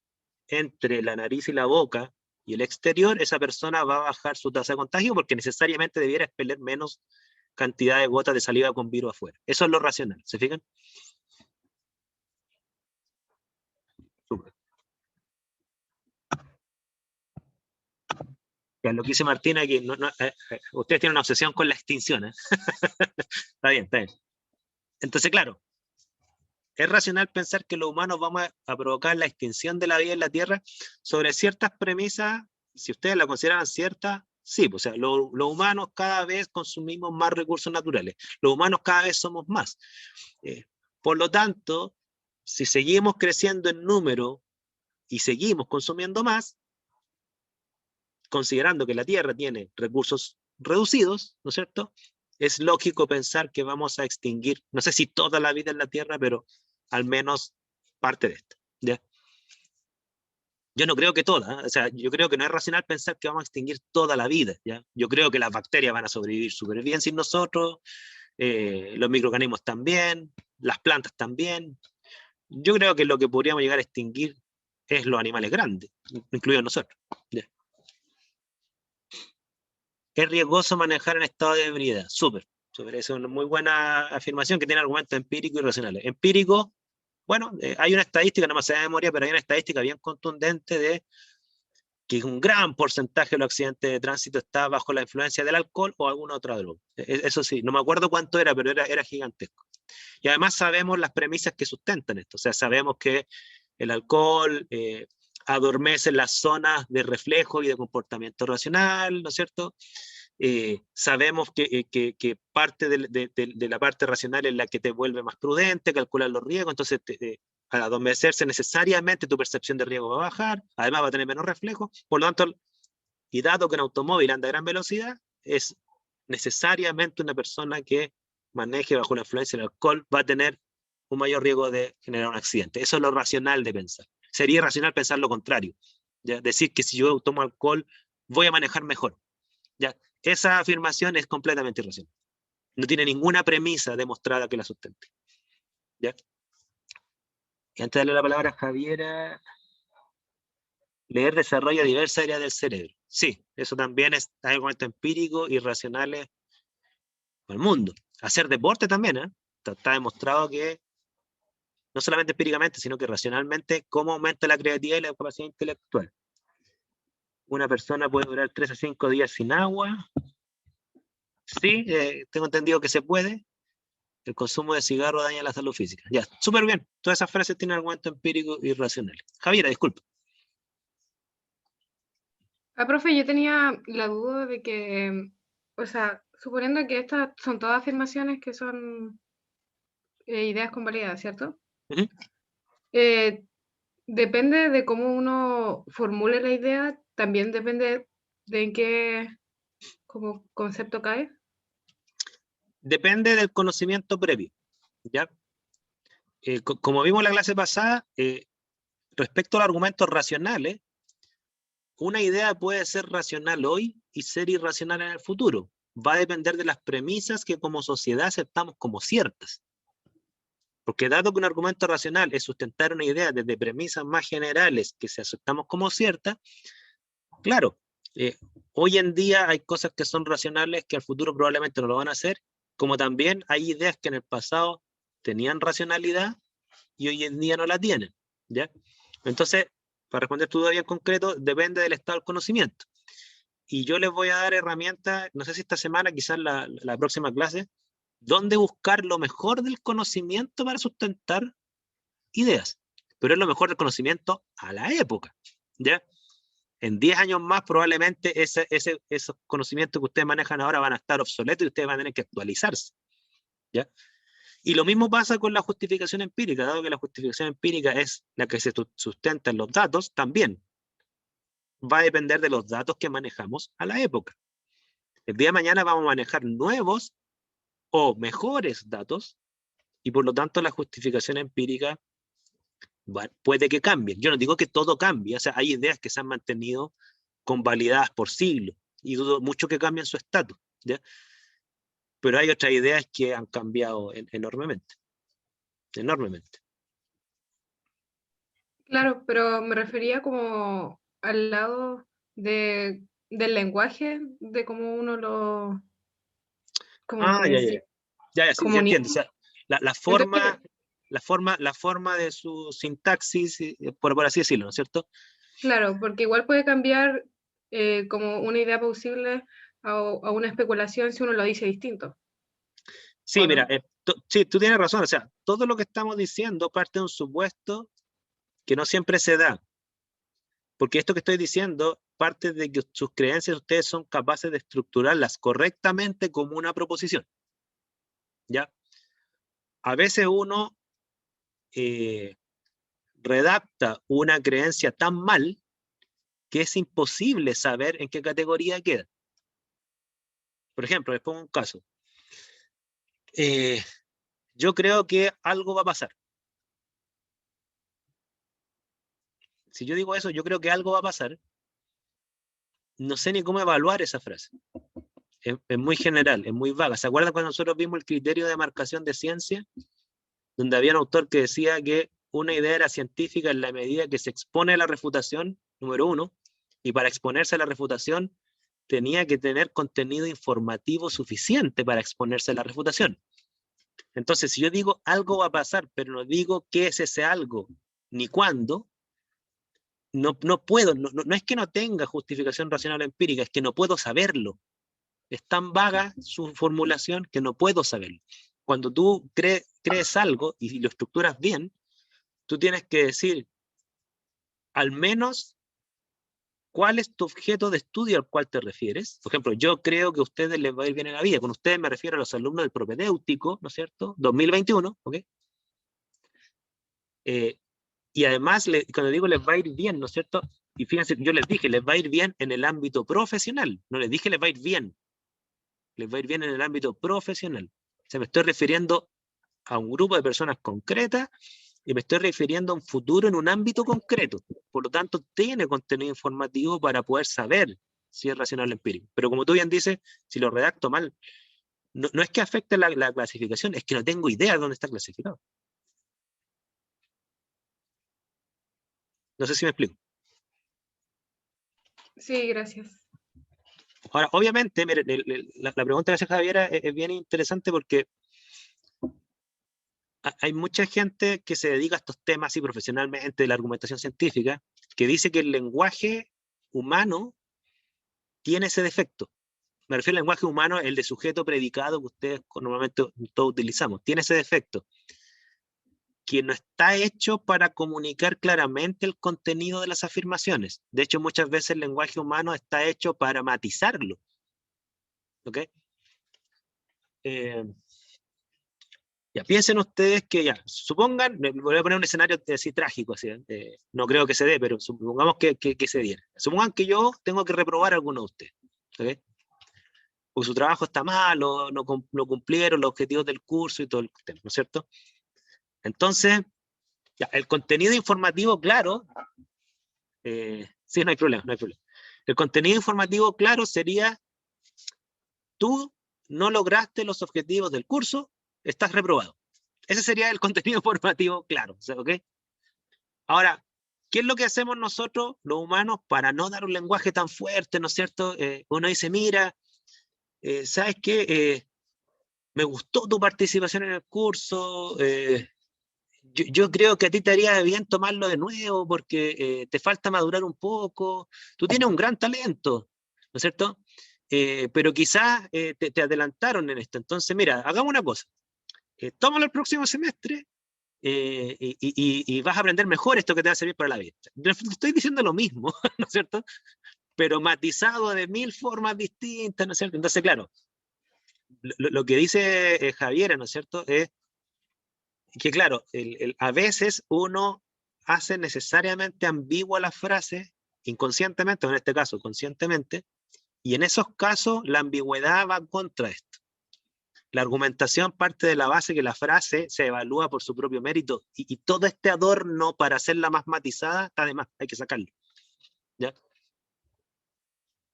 [SPEAKER 1] entre la nariz y la boca y el exterior, esa persona va a bajar su tasa de contagio porque necesariamente debiera expeler menos cantidad de gotas de saliva con virus afuera. Eso es lo racional, ¿se fijan? Súper. Ya, lo que dice Martina, que ustedes tienen una obsesión con la extinción, ¿eh? Está bien, está bien. Entonces, claro, es racional pensar que los humanos vamos a provocar la extinción de la vida en la Tierra sobre ciertas premisas, si ustedes la consideran cierta, sí, pues, o sea, los humanos cada vez consumimos más recursos naturales, los humanos cada vez somos más. Por lo tanto, si seguimos creciendo en número y seguimos consumiendo más, considerando que la Tierra tiene recursos reducidos, ¿no es cierto? Es lógico pensar que vamos a extinguir, no sé si toda la vida en la Tierra, pero al menos parte de esta, ¿ya? Yo no creo que toda, ¿eh? O sea, yo creo que no es racional pensar que vamos a extinguir toda la vida, ¿ya? Yo creo que las bacterias van a sobrevivir súper bien sin nosotros, los microorganismos también, las plantas también. Yo creo que lo que podríamos llegar a extinguir es los animales grandes, incluidos nosotros. Ya. Es riesgoso manejar en estado de ebriedad. Súper, súper. Esa es una muy buena afirmación que tiene argumentos empíricos y racionales. Empírico, bueno, hay una estadística, no me sé de memoria, pero hay una estadística bien contundente de que un gran porcentaje de los accidentes de tránsito está bajo la influencia del alcohol o alguna otra droga. Eso sí, no me acuerdo cuánto era, pero era gigantesco. Y además sabemos las premisas que sustentan esto. O sea, sabemos que el alcohol adormece las zonas de reflejo y de comportamiento racional, ¿no es cierto? Sabemos que parte de la parte racional es la que te vuelve más prudente, calcular los riesgos, entonces al adormecerse necesariamente tu percepción de riesgo va a bajar, además va a tener menos reflejo, por lo tanto, y dado que un automóvil anda a gran velocidad, es necesariamente una persona que maneje bajo la influencia del alcohol va a tener un mayor riesgo de generar un accidente. Eso es lo racional de pensar. Sería irracional pensar lo contrario. ¿Ya? Decir que si yo tomo alcohol voy a manejar mejor. ¿Ya? Esa afirmación es completamente irracional. No tiene ninguna premisa demostrada que la sustente. ¿Ya? Y antes de darle la palabra a Javiera, leer desarrolla diversas áreas del cerebro. Sí, eso también es argumentos empíricos y racionales para el mundo. Hacer deporte también, ¿eh? Está demostrado que no solamente empíricamente, sino que racionalmente, cómo aumenta la creatividad y la capacidad intelectual. Una persona puede durar 3 a 5 días sin agua. Sí, tengo entendido que se puede. El consumo de cigarro daña la salud física. Ya, súper bien. Todas esas frases tienen argumentos empíricos y racionales. Javiera, disculpe.
[SPEAKER 5] Profe, yo tenía la duda de que, o sea, suponiendo que estas son todas afirmaciones que son ideas convalidadas, ¿cierto?
[SPEAKER 1] Ujú.
[SPEAKER 5] Depende de cómo uno formule la idea, también depende de en qué como concepto cae.
[SPEAKER 1] Depende del conocimiento previo. ¿Ya? Como vimos en la clase pasada, respecto a los argumentos racionales, una idea puede ser racional hoy y ser irracional en el futuro. Va a depender de las premisas que como sociedad aceptamos como ciertas. Porque dado que un argumento racional es sustentar una idea desde premisas más generales que se aceptamos como ciertas, claro, hoy en día hay cosas que son racionales que al futuro probablemente no lo van a hacer, como también hay ideas que en el pasado tenían racionalidad y hoy en día no la tienen, ¿ya? Entonces, para responder tu duda bien concreto, depende del estado del conocimiento. Y yo les voy a dar herramientas, no sé si esta semana, quizás la próxima clase, dónde buscar lo mejor del conocimiento para sustentar ideas. Pero es lo mejor del conocimiento a la época, ¿ya? En 10 años más probablemente esos conocimientos que ustedes manejan ahora van a estar obsoletos y ustedes van a tener que actualizarse, ¿ya? Y lo mismo pasa con la justificación empírica, dado que la justificación empírica es la que se sustenta en los datos, también va a depender de los datos que manejamos a la época. El día de mañana vamos a manejar nuevos o mejores datos y por lo tanto la justificación empírica puede que cambie. Yo no digo que todo cambie, o sea, hay ideas que se han mantenido convalidadas por siglos y dudo mucho que cambien su estatus, ¿ya? Pero hay otras ideas que han cambiado enormemente, enormemente.
[SPEAKER 5] Claro, pero me refería como al lado del lenguaje, de cómo uno lo como
[SPEAKER 1] Ah, ya, ya, ya, sí,
[SPEAKER 5] comunica.
[SPEAKER 1] entiendo. O sea, la
[SPEAKER 5] Entonces,
[SPEAKER 1] forma de su sintaxis, por así decirlo, ¿no es cierto?
[SPEAKER 5] claro, porque igual puede cambiar como una idea posible a una especulación si uno lo dice distinto.
[SPEAKER 1] Sí,
[SPEAKER 5] ¿O
[SPEAKER 1] mira,
[SPEAKER 5] no?
[SPEAKER 1] sí, tú tienes razón. O sea, todo lo que estamos diciendo parte de un supuesto que no siempre se da. Porque esto que estoy diciendo parte de que sus creencias ustedes son capaces de estructurarlas correctamente como una proposición. ¿Ya? A veces uno redacta una creencia tan mal que es imposible saber en qué categoría queda. Por ejemplo, les pongo un caso. Yo creo que algo va a pasar. Si yo digo eso, yo creo que algo va a pasar, no sé ni cómo evaluar esa frase. es muy general, es muy vaga. ¿Se acuerdan cuando nosotros vimos el criterio de demarcación de ciencia? Donde había un autor que decía que una idea era científica en la medida que se expone a la refutación, número 1, y para exponerse a la refutación tenía que tener contenido informativo suficiente para exponerse a la refutación. Entonces, si yo digo algo va a pasar, pero no digo qué es ese algo, ni cuándo, no puedo, no es que no tenga justificación racional o empírica, es que no puedo saberlo. Es tan vaga su formulación que no puedo saberlo. Cuando tú crees algo y lo estructuras bien, tú tienes que decir al menos cuál es tu objeto de estudio al cual te refieres. Por ejemplo, yo creo que a ustedes les va a ir bien en la vida. Con ustedes me refiero a los alumnos del propedéutico, ¿no es cierto? 2021, ¿ok? Y además, cuando digo les va a ir bien, ¿no es cierto? Y fíjense, yo les dije, les va a ir bien en el ámbito profesional. No les dije les va a ir bien. Les va a ir bien en el ámbito profesional. O sea, me estoy refiriendo a un grupo de personas concretas y me estoy refiriendo a un futuro en un ámbito concreto. Por lo tanto, tiene contenido informativo para poder saber si es racional o empírico. Pero como tú bien dices, si lo redacto mal, no es que afecte la clasificación, es que no tengo idea de dónde está clasificado. No sé si me explico.
[SPEAKER 5] Sí, gracias.
[SPEAKER 1] Ahora, obviamente, mire, la pregunta que hace Javiera es bien interesante porque hay mucha gente que se dedica a estos temas y profesionalmente de la argumentación científica, que dice que el lenguaje humano tiene ese defecto. Me refiero al lenguaje humano, el de sujeto predicado que ustedes normalmente todos utilizamos. Tiene ese defecto, que no está hecho para comunicar claramente el contenido de las afirmaciones. De hecho, muchas veces el lenguaje humano está hecho para matizarlo. ¿Ok? Ya piensen ustedes que ya, supongan, me voy a poner un escenario así trágico, así, no creo que se dé, pero supongamos que se diera. Supongan que yo tengo que reprobar a alguno de ustedes, ¿okay? Porque su trabajo está mal, o no cumplieron los objetivos del curso y todo el tema, ¿no es cierto? Entonces, ya, el contenido informativo claro, sí, no hay problema, no hay problema. El contenido informativo claro sería, tú no lograste los objetivos del curso, estás reprobado. Ese sería el contenido informativo claro, ¿ok? Ahora, ¿qué es lo que hacemos nosotros, los humanos, para no dar un lenguaje tan fuerte, ¿no es cierto? Uno dice, mira, ¿sabes qué? Me gustó tu participación en el curso, yo creo que a ti te haría bien tomarlo de nuevo porque te falta madurar un poco, tú tienes un gran talento, ¿no es cierto? Pero quizás te adelantaron en esto. Entonces, mira, hagamos una cosa. Tómalo el próximo semestre y vas a aprender mejor esto que te va a servir para la vida. Estoy diciendo lo mismo, ¿no es cierto? Pero matizado de 1000 formas distintas, ¿no es cierto? Entonces, claro, lo que dice Javiera, ¿no es cierto? Es que, claro, a veces uno hace necesariamente ambigua la frase, inconscientemente, o en este caso, conscientemente, y en esos casos la ambigüedad va contra esto. La argumentación parte de la base que la frase se evalúa por su propio mérito y todo este adorno para hacerla más matizada está de más, hay que sacarlo. ¿Ya?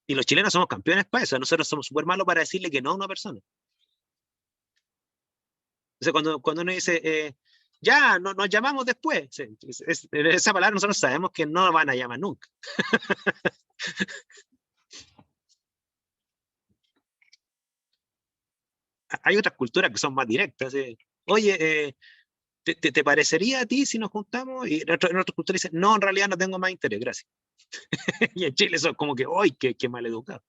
[SPEAKER 1] Y los chilenos somos campeones para eso, nosotros somos súper malos para decirle que no a una persona. Entonces cuando uno dice, ya, nos llamamos después, esa palabra nosotros sabemos que no van a llamar nunca. Hay otras culturas que son más directas. Oye, ¿te parecería a ti si nos juntamos? Y en otra cultura dice, no, en realidad no tengo más interés, gracias. Y en Chile son como que, ¡ay, qué mal educado!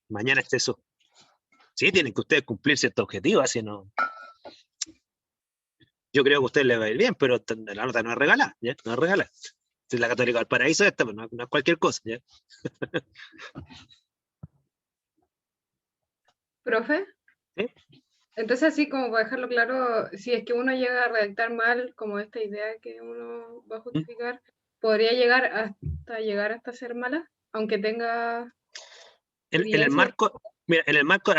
[SPEAKER 1] Mañana es eso. Sí, tienen que ustedes cumplir ciertos objetivos, así no. Yo creo que a ustedes les va a ir bien, pero la nota no es regalada, ¿ya? No es regalada. Si la Católica del Paraíso esta, pues no es cualquier cosa, ¿ya?
[SPEAKER 5] ¿Profe?
[SPEAKER 1] ¿Sí?
[SPEAKER 5] Entonces, así como para dejarlo claro, si es que uno llega a redactar mal, como esta idea que uno va a justificar, ¿podría llegar hasta ser mala? Aunque tenga...
[SPEAKER 1] En el marco, mira, en el marco,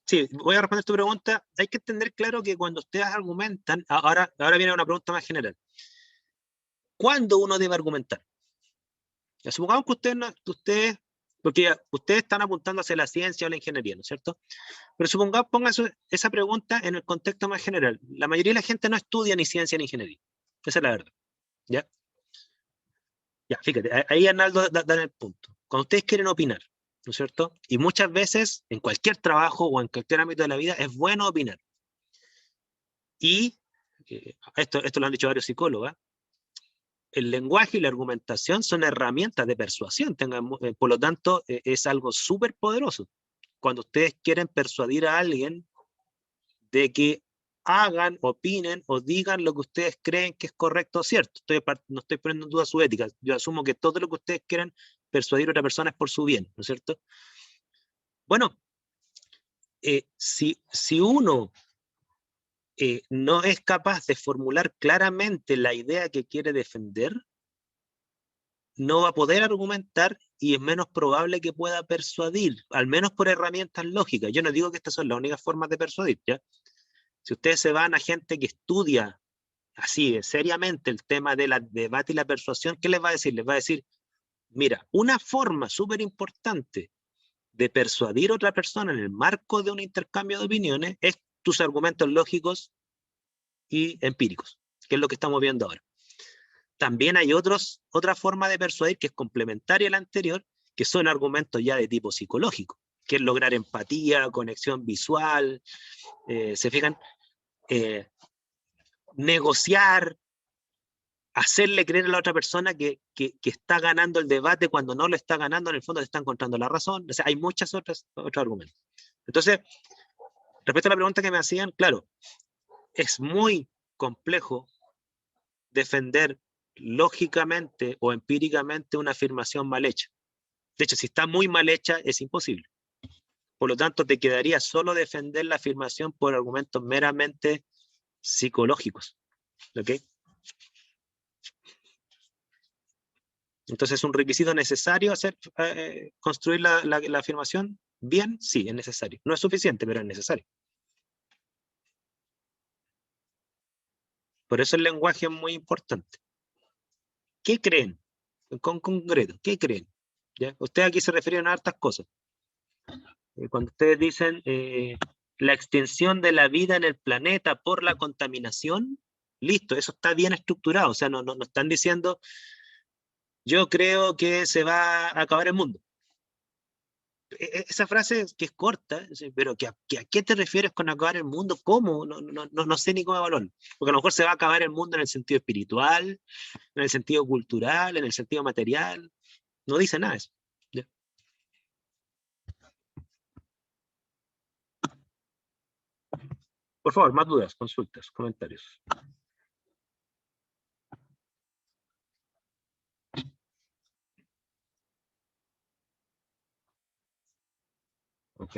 [SPEAKER 1] sí, voy a responder tu pregunta. Hay que tener claro que cuando ustedes argumentan, ahora viene una pregunta más general. ¿Cuándo uno debe argumentar? Ya, supongamos que porque ya, ustedes están apuntando hacia la ciencia o la ingeniería, ¿no es cierto? Pero supongamos, pongan esa pregunta en el contexto más general. La mayoría de la gente no estudia ni ciencia ni ingeniería. Esa es la verdad. ¿Ya? Ya, fíjate, ahí Arnaldo da en el punto. Cuando ustedes quieren opinar, ¿no es cierto? Y muchas veces, en cualquier trabajo o en cualquier ámbito de la vida, es bueno opinar. Y esto lo han dicho varios psicólogos, ¿eh? El lenguaje y la argumentación son herramientas de persuasión, por lo tanto, es algo súper poderoso. Cuando ustedes quieren persuadir a alguien de que hagan, opinen o digan lo que ustedes creen que es correcto o cierto. No estoy poniendo en duda su ética. Yo asumo que todo lo que ustedes quieren persuadir a otra persona es por su bien, ¿no es cierto? Bueno, si uno no es capaz de formular claramente la idea que quiere defender, no va a poder argumentar y es menos probable que pueda persuadir, al menos por herramientas lógicas. Yo no digo que estas son las únicas formas de persuadir, ¿ya? Si ustedes se van a gente que estudia así, seriamente, el tema del debate y la persuasión, ¿qué les va a decir? Les va a decir, mira, una forma súper importante de persuadir a otra persona en el marco de un intercambio de opiniones es tus argumentos lógicos y empíricos, que es lo que estamos viendo ahora. También hay otra forma de persuadir que es complementaria a la anterior, que son argumentos ya de tipo psicológico, que es lograr empatía, conexión visual, ¿se fijan? Negociar, hacerle creer a la otra persona que está ganando el debate cuando no lo está ganando, en el fondo le está encontrando la razón. O sea, hay muchos otros argumentos. Entonces, respecto a la pregunta que me hacían, claro, es muy complejo defender lógicamente o empíricamente una afirmación mal hecha. De hecho, si está muy mal hecha, es imposible. Por lo tanto, te quedaría solo defender la afirmación por argumentos meramente psicológicos. ¿Ok? Entonces, ¿es un requisito necesario construir la afirmación? Bien, sí, es necesario. No es suficiente, pero es necesario. Por eso el lenguaje es muy importante. ¿Qué creen? Con concreto, ¿qué creen? ¿Ya? Ustedes aquí se refieren a hartas cosas. Cuando ustedes dicen la extinción de la vida en el planeta por la contaminación, listo, eso está bien estructurado. O sea, no están diciendo, yo creo que se va a acabar el mundo. Esa frase que es corta, pero ¿a qué te refieres con acabar el mundo? ¿Cómo? No sé ni cómo evaluarlo. Porque a lo mejor se va a acabar el mundo en el sentido espiritual, en el sentido cultural, en el sentido material. No dice nada de eso. ¿Ya? Por favor, más dudas, consultas, comentarios. Ok.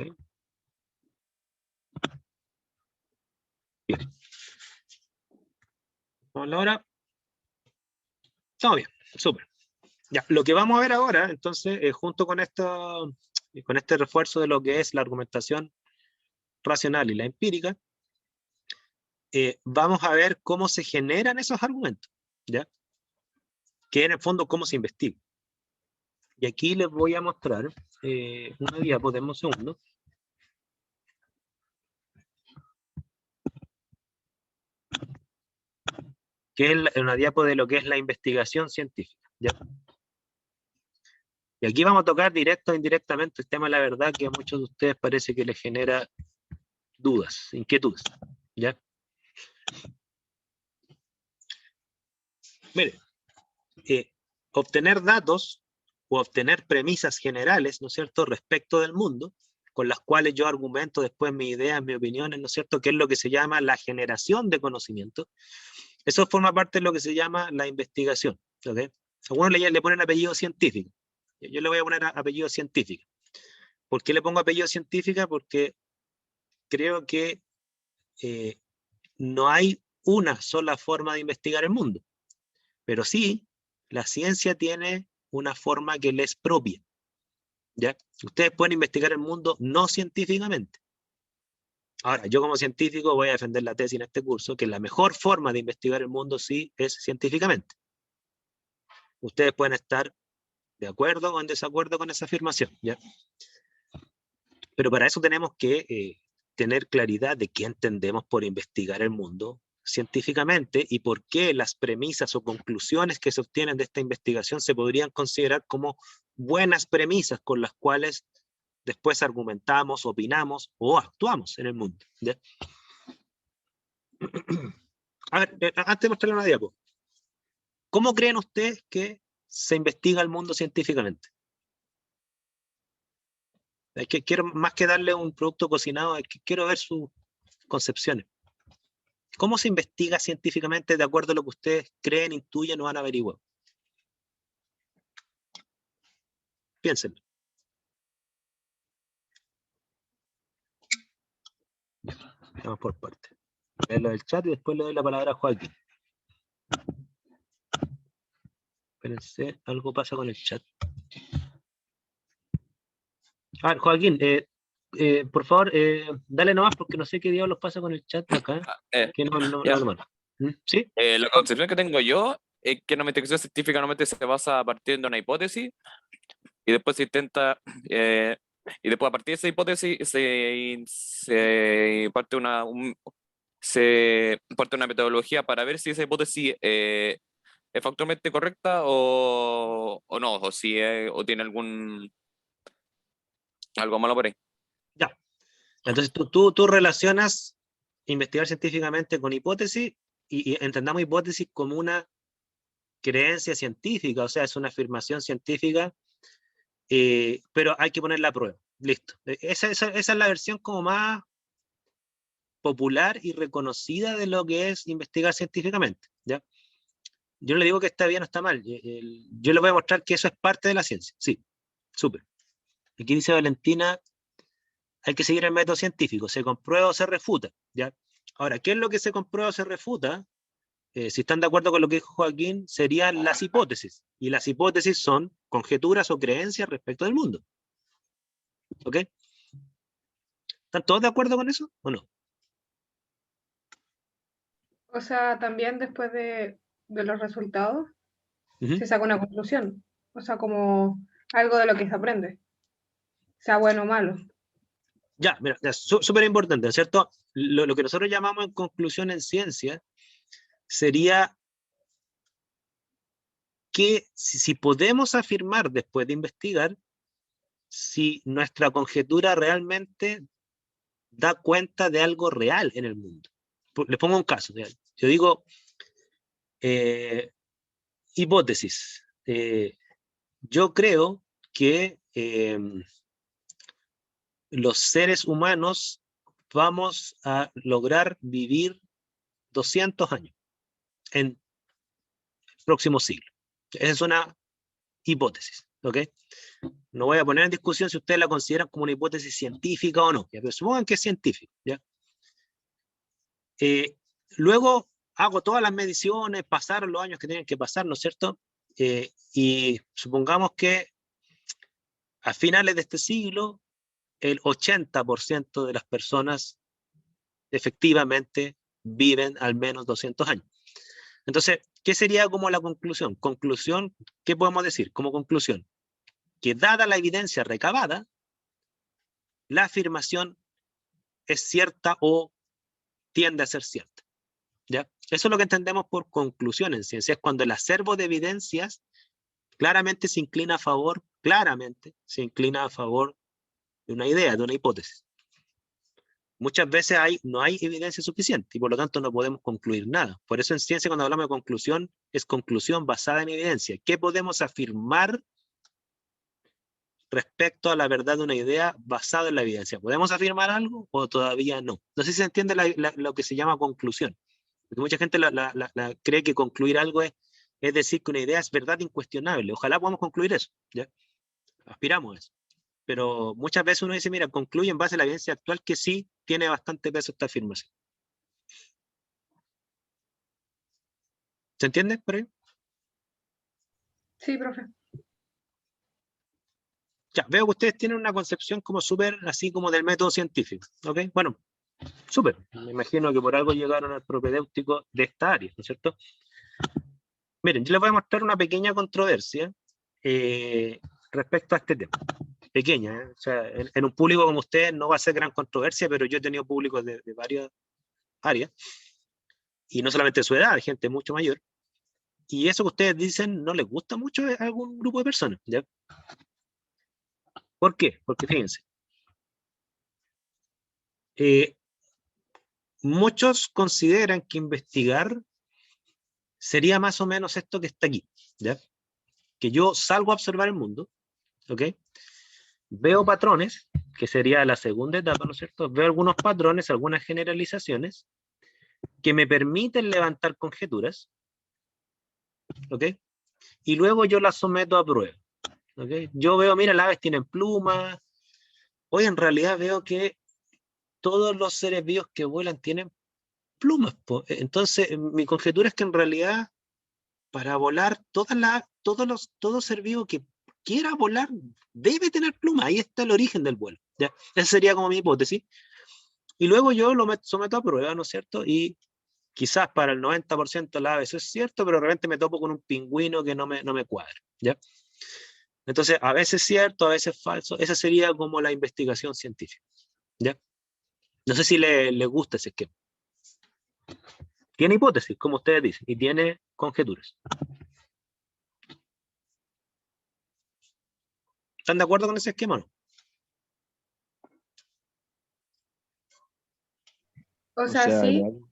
[SPEAKER 1] Bien. Vamos a la hora. Estamos bien, súper. Ya, lo que vamos a ver ahora, entonces, junto con este refuerzo de lo que es la argumentación racional y la empírica, vamos a ver cómo se generan esos argumentos, ¿ya? Que en el fondo cómo se investiga. Y aquí les voy a mostrar una diapo, denme un segundo. Que es una diapo de lo que es la investigación científica, ¿ya? Y aquí vamos a tocar directo o indirectamente el tema de la verdad que a muchos de ustedes parece que les genera dudas, inquietudes, ¿ya? Mire, obtener datos o obtener premisas generales, ¿no es cierto?, respecto del mundo, con las cuales yo argumento después mis ideas, mis opiniones, ¿no es cierto?, que es lo que se llama la generación de conocimiento. Eso forma parte de lo que se llama la investigación, ¿ok? Algunos le ponen apellido científico. Yo le voy a poner apellido científico. ¿Por qué le pongo apellido científica? Porque creo que no hay una sola forma de investigar el mundo, pero sí, la ciencia tiene una forma que le es propia, ¿ya? Ustedes pueden investigar el mundo no científicamente. Ahora, yo como científico voy a defender la tesis en este curso, que la mejor forma de investigar el mundo sí es científicamente. Ustedes pueden estar de acuerdo o en desacuerdo con esa afirmación, ¿ya? Pero para eso tenemos que tener claridad de qué entendemos por investigar el mundo científicamente y por qué las premisas o conclusiones que se obtienen de esta investigación se podrían considerar como buenas premisas con las cuales después argumentamos, opinamos o actuamos en el mundo, ¿ya? A ver, antes de mostrarle una diapo, ¿cómo creen ustedes que se investiga el mundo científicamente? Es que quiero, más que darle un producto cocinado, es que quiero ver sus concepciones. ¿Cómo se investiga científicamente de acuerdo a lo que ustedes creen, intuyen o han averiguado? Piénsenlo. Vamos por parte. Leer lo del chat y después le doy la palabra a Joaquín. Espérense, algo pasa con el chat. A ver, Joaquín, por favor, dale nomás porque no sé qué diablos pasa con el chat acá. Que no
[SPEAKER 6] Ya.
[SPEAKER 1] lo ¿Sí?
[SPEAKER 6] La concepción que tengo yo es que la investigación científica normalmente se basa a partir de una hipótesis y después se intenta, y después a partir de esa hipótesis se parte una metodología para ver si esa hipótesis es factualmente correcta o no, o si o tiene algo malo por ahí.
[SPEAKER 1] Ya. Entonces tú relacionas investigar científicamente con hipótesis y entendamos hipótesis como una creencia científica, o sea, es una afirmación científica, pero hay que ponerla a prueba. Listo. Esa es la versión como más popular y reconocida de lo que es investigar científicamente, ¿ya? Yo no le digo que está bien o está mal, yo le voy a mostrar que eso es parte de la ciencia, sí, súper. Aquí dice Valentina, hay que seguir el método científico, se comprueba o se refuta, ¿ya? Ahora, ¿qué es lo que se comprueba o se refuta? Si están de acuerdo con lo que dijo Joaquín, serían las hipótesis, y las hipótesis son conjeturas o creencias respecto del mundo. ¿Ok? ¿Están todos de acuerdo con eso o no?
[SPEAKER 5] O sea, también después de los resultados
[SPEAKER 1] Ujú.
[SPEAKER 5] se saca una conclusión. O sea, como algo de lo que se aprende. Sea bueno o malo.
[SPEAKER 1] Ya, mira, súper importante, ¿no es cierto? Lo que nosotros llamamos en conclusión en ciencia sería que si podemos afirmar después de investigar si nuestra conjetura realmente da cuenta de algo real en el mundo. Les pongo un caso. Yo digo, hipótesis. Yo creo que los seres humanos vamos a lograr vivir 200 años en el próximo siglo. Esa es una hipótesis, ¿ok? No voy a poner en discusión si ustedes la consideran como una hipótesis científica o no, ¿ya? Pero supongan que es científica, ¿ya? Luego hago todas las mediciones, pasaron los años que tenían que pasar, ¿no es cierto? Y supongamos que a finales de este siglo, el 80% de las personas efectivamente viven al menos 200 años. Entonces, ¿qué sería como la conclusión? Conclusión, ¿qué podemos decir como conclusión? Que dada la evidencia recabada, la afirmación es cierta o tiende a ser cierta, ¿ya? Eso es lo que entendemos por conclusión en ciencia, es cuando el acervo de evidencias claramente se inclina a favor de una idea, de una hipótesis. Muchas veces no hay evidencia suficiente y por lo tanto no podemos concluir nada. Por eso en ciencia cuando hablamos de conclusión, es conclusión basada en evidencia. ¿Qué podemos afirmar respecto a la verdad de una idea basada en la evidencia? ¿Podemos afirmar algo o todavía no? No sé si se entiende lo que se llama conclusión. Porque mucha gente cree que concluir algo es decir que una idea es verdad incuestionable. Ojalá podamos concluir eso, ¿ya? Aspiramos a eso. Pero muchas veces uno dice, mira, concluye en base a la evidencia actual que sí tiene bastante peso esta afirmación. ¿Se entiende por ahí?
[SPEAKER 5] Sí, profe.
[SPEAKER 1] Ya, veo que ustedes tienen una concepción como súper así como del método científico, ¿ok? Bueno, súper. Me imagino que por algo llegaron al propedéutico de esta área, ¿no es cierto? Miren, yo les voy a mostrar una pequeña controversia respecto a este tema. Pequeña, ¿eh? O sea, en un público como ustedes no va a ser gran controversia, pero yo he tenido públicos de varias áreas, y no solamente de su edad, de gente mucho mayor, y eso que ustedes dicen no les gusta mucho a algún grupo de personas, ¿ya? ¿Por qué? Porque fíjense, muchos consideran que investigar sería más o menos esto que está aquí, ¿ya? Que yo salgo a observar el mundo, ¿ok? Veo patrones, que sería la segunda etapa, ¿no es cierto? Veo algunos patrones, algunas generalizaciones, que me permiten levantar conjeturas, ¿ok? Y luego yo las someto a prueba, ¿ok? Yo veo, mira, las aves tienen plumas, hoy en realidad veo que todos los seres vivos que vuelan tienen plumas, po. Entonces mi conjetura es que en realidad para volar, todo ser vivo que quiera volar debe tener plumas, ahí está el origen del vuelo, ¿ya? Esa sería como mi hipótesis, y luego yo lo someto a prueba, ¿no es cierto? Y quizás para el 90% de las aves eso es cierto, pero de repente me topo con un pingüino que no me cuadra, ¿ya? Entonces, a veces cierto, a veces falso. Esa sería como la investigación científica, ¿ya? No sé si le gusta ese esquema. Tiene hipótesis, como ustedes dicen, y tiene conjeturas. ¿Están de acuerdo con ese esquema o no?
[SPEAKER 5] O sea, sí,
[SPEAKER 7] igual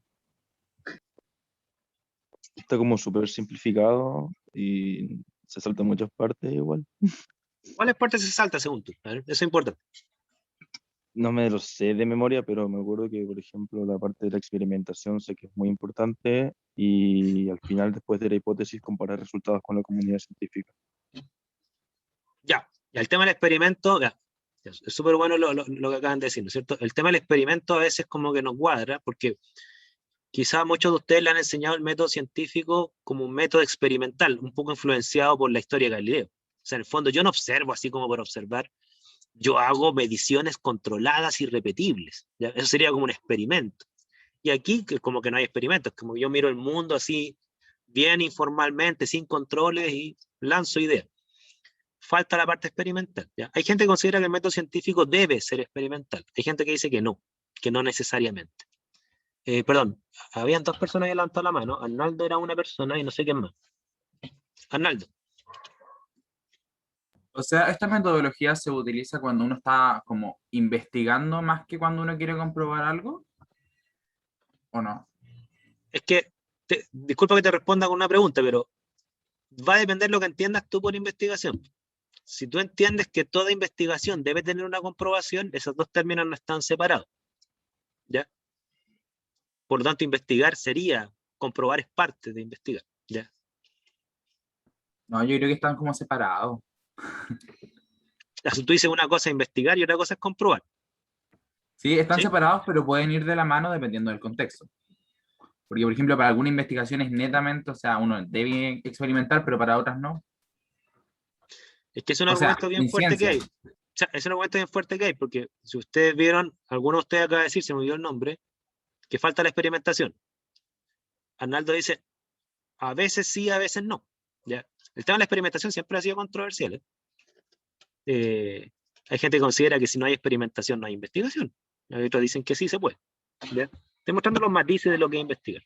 [SPEAKER 7] está como súper simplificado y se saltan muchas partes igual.
[SPEAKER 1] ¿Cuáles partes se salta según tú? A ver, eso es importante.
[SPEAKER 7] No me lo sé de memoria, pero me acuerdo que, por ejemplo, la parte de la experimentación sé que es muy importante y al final, después de la hipótesis, comparar resultados con la comunidad científica.
[SPEAKER 1] Ya, el tema del experimento, ya, es súper bueno lo que acaban de decir, ¿no es cierto? El tema del experimento a veces como que nos cuadra, porque quizás muchos de ustedes le han enseñado el método científico como un método experimental, un poco influenciado por la historia de Galileo. O sea, en el fondo yo no observo así como por observar, yo hago mediciones controladas y repetibles, ¿ya? Eso sería como un experimento. Y aquí como que no hay experimentos, como que yo miro el mundo así, bien informalmente, sin controles y lanzo ideas. Falta la parte experimental, ¿ya? Hay gente que considera que el método científico debe ser experimental. Hay gente que dice que no necesariamente. Perdón, habían dos personas que levantaron la mano. Arnaldo era una persona y no sé quién más. Arnaldo.
[SPEAKER 2] O sea, esta metodología se utiliza cuando uno está como investigando más que cuando uno quiere comprobar algo, ¿o no?
[SPEAKER 1] Es que, disculpa que te responda con una pregunta, pero va a depender lo que entiendas tú por investigación. Si tú entiendes que toda investigación debe tener una comprobación, esos dos términos no están separados, ¿ya? Por lo tanto, investigar sería, comprobar es parte de investigar, ¿ya?
[SPEAKER 2] No, yo creo que están como separados.
[SPEAKER 1] Si tú dices una cosa es investigar y otra cosa es comprobar.
[SPEAKER 2] Sí, están
[SPEAKER 1] ¿Sí?
[SPEAKER 2] separados, pero pueden ir de la mano dependiendo del contexto. Porque, por ejemplo, para alguna investigación es netamente, o sea, uno debe experimentar, pero para otras no.
[SPEAKER 1] Es que es un
[SPEAKER 2] O sea,
[SPEAKER 1] argumento bien
[SPEAKER 2] en
[SPEAKER 1] fuerte que hay.
[SPEAKER 2] ciencia.
[SPEAKER 1] O sea, es un argumento bien fuerte que hay, porque si ustedes vieron, alguno de ustedes acaba de decir, se me olvidó el nombre, que falta la experimentación. Arnaldo dice, a veces sí, a veces no, ¿ya? El tema de la experimentación siempre ha sido controversial, ¿eh? Hay gente que considera que si no hay experimentación no hay investigación. Hay otros dicen que sí se puede, ¿ya? Estoy mostrando los matices de lo que es investigar.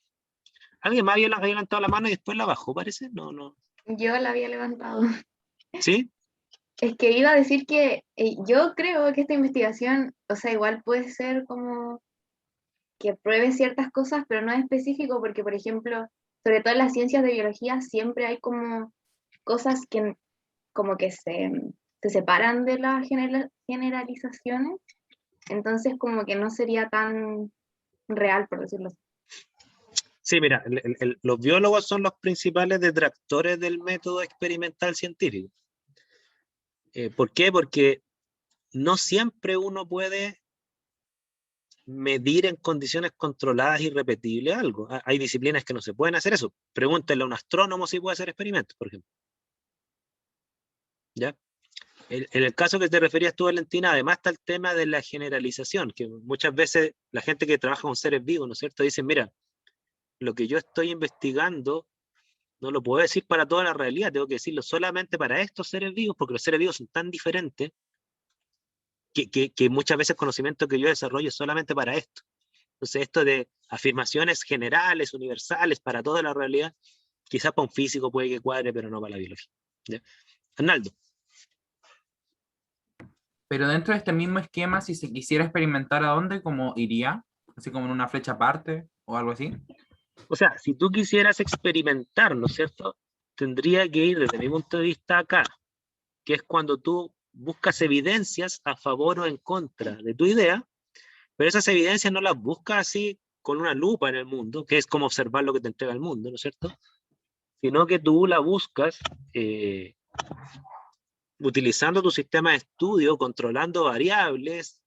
[SPEAKER 1] ¿Alguien más había levantado la mano y después la bajó, parece? No.
[SPEAKER 8] Yo la había levantado.
[SPEAKER 1] ¿Sí?
[SPEAKER 8] Es que iba a decir que yo creo que esta investigación, o sea, igual puede ser como que pruebe ciertas cosas, pero no es específico, porque, por ejemplo, sobre todo en las ciencias de biología, siempre hay como cosas que como que se separan de las generalizaciones, entonces como que no sería tan real, por decirlo así.
[SPEAKER 1] Sí, mira, los biólogos son los principales detractores del método experimental científico. ¿Por qué? Porque no siempre uno puede medir en condiciones controladas y repetibles algo. Hay disciplinas que no se pueden hacer eso. Pregúntenle a un astrónomo si puede hacer experimentos, por ejemplo. ¿Ya? En el caso que te referías tú, Valentina, además está el tema de la generalización, que muchas veces la gente que trabaja con seres vivos, ¿no es cierto?, dicen, mira, lo que yo estoy investigando No lo puedo decir para toda la realidad, tengo que decirlo solamente para estos seres vivos, porque los seres vivos son tan diferentes que muchas veces el conocimiento que yo desarrollo es solamente para esto. Entonces, esto de afirmaciones generales, universales, para toda la realidad, quizás para un físico puede que cuadre, pero no para la biología. ¿Ya? Arnaldo.
[SPEAKER 2] Pero dentro de este mismo esquema, si se quisiera experimentar, ¿a dónde? ¿Cómo iría? Así como en una flecha aparte o algo así.
[SPEAKER 1] O sea, si tú quisieras experimentar, ¿no es cierto? Tendría que ir desde mi punto de vista acá, que es cuando tú buscas evidencias a favor o en contra de tu idea, pero esas evidencias no las buscas así con una lupa en el mundo, que es como observar lo que te entrega el mundo, ¿no es cierto? Sino que tú la buscas utilizando tu sistema de estudio, controlando variables,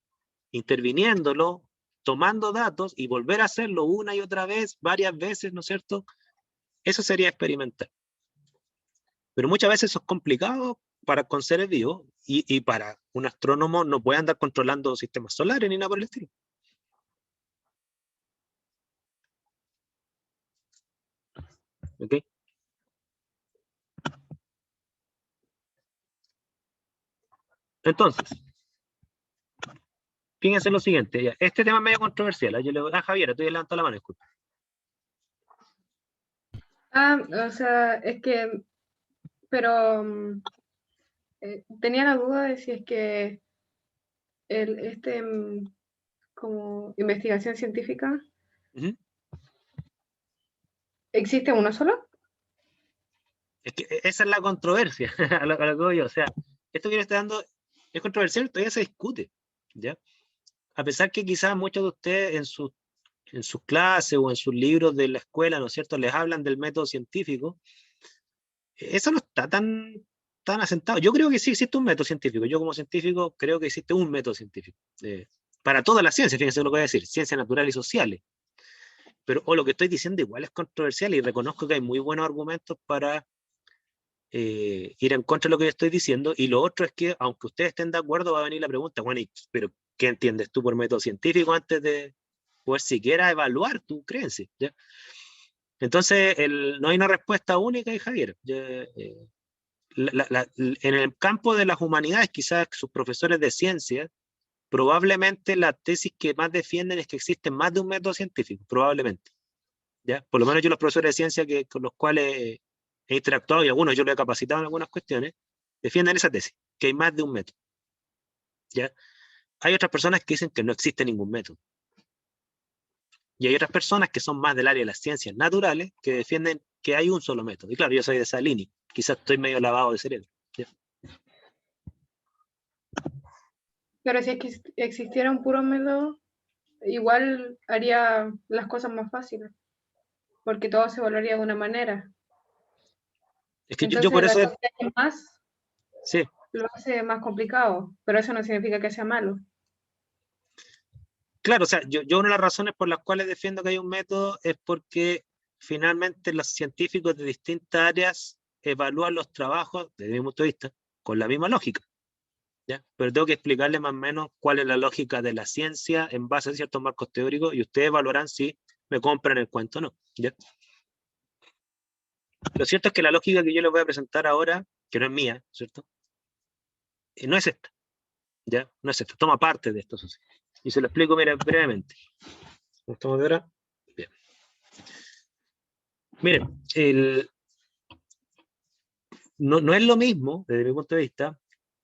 [SPEAKER 1] interviniéndolo, tomando datos y volver a hacerlo una y otra vez, varias veces, ¿no es cierto? Eso sería experimentar. Pero muchas veces eso es complicado con seres vivos y para un astrónomo no puede andar controlando sistemas solares ni nada por el estilo. ¿Ok? Entonces, fíjense lo siguiente. Ya. Este tema es medio controversial. Yo le voy a Javier, estoy levantando la mano, disculpa.
[SPEAKER 5] O sea, es que, pero tenía la duda de si es que como investigación científica, ¿existe uno solo?
[SPEAKER 1] Es que esa es la controversia, a lo que voy yo. O sea, esto que le estoy dando es controversial, todavía se discute, ¿ya? A pesar que quizás muchos de ustedes en sus clases o en sus libros de la escuela, ¿no es cierto?, les hablan del método científico, eso no está tan asentado. Yo creo que sí existe un método científico. Yo como científico creo que existe un método científico. Para toda la ciencia, fíjense lo que voy a decir, ciencias naturales y sociales. Pero lo que estoy diciendo igual es controversial y reconozco que hay muy buenos argumentos para ir en contra de lo que yo estoy diciendo. Y lo otro es que, aunque ustedes estén de acuerdo, va a venir la pregunta, bueno, pero ¿qué entiendes tú por método científico antes de poder siquiera evaluar tu creencia? ¿Ya? Entonces, no hay una respuesta única, y Javier. En el campo de las humanidades, quizás sus profesores de ciencia, probablemente la tesis que más defienden es que existe más de un método científico, probablemente. ¿Ya? Por lo menos yo los profesores de ciencia con los cuales he interactuado, y algunos yo lo he capacitado en algunas cuestiones, defienden esa tesis, que hay más de un método. ¿Ya? Hay otras personas que dicen que no existe ningún método. Y hay otras personas que son más del área de las ciencias naturales que defienden que hay un solo método. Y claro, yo soy de esa línea. Quizás estoy medio lavado de cerebro. ¿Ya?
[SPEAKER 5] Pero si es que existiera un puro método, igual haría las cosas más fáciles, porque todo se evaluaría de una manera.
[SPEAKER 1] Es que
[SPEAKER 5] Entonces,
[SPEAKER 1] yo por eso...
[SPEAKER 5] más
[SPEAKER 1] sí.
[SPEAKER 5] lo hace más complicado, pero eso no significa que sea malo.
[SPEAKER 1] Claro, o sea, yo una de las razones por las cuales defiendo que hay un método es porque finalmente los científicos de distintas áreas evalúan los trabajos, desde mi punto de vista, con la misma lógica. ¿Ya? Pero tengo que explicarle más o menos cuál es la lógica de la ciencia en base a ciertos marcos teóricos y ustedes evaluarán si me compran el cuento o no. ¿Ya? Lo cierto es que la lógica que yo les voy a presentar ahora, que no es mía, ¿cierto? No es esta. ¿Ya? No es esta, toma parte de esto. Y se lo explico brevemente. ¿Estamos de hora? Bien. Miren, no es lo mismo, desde mi punto de vista,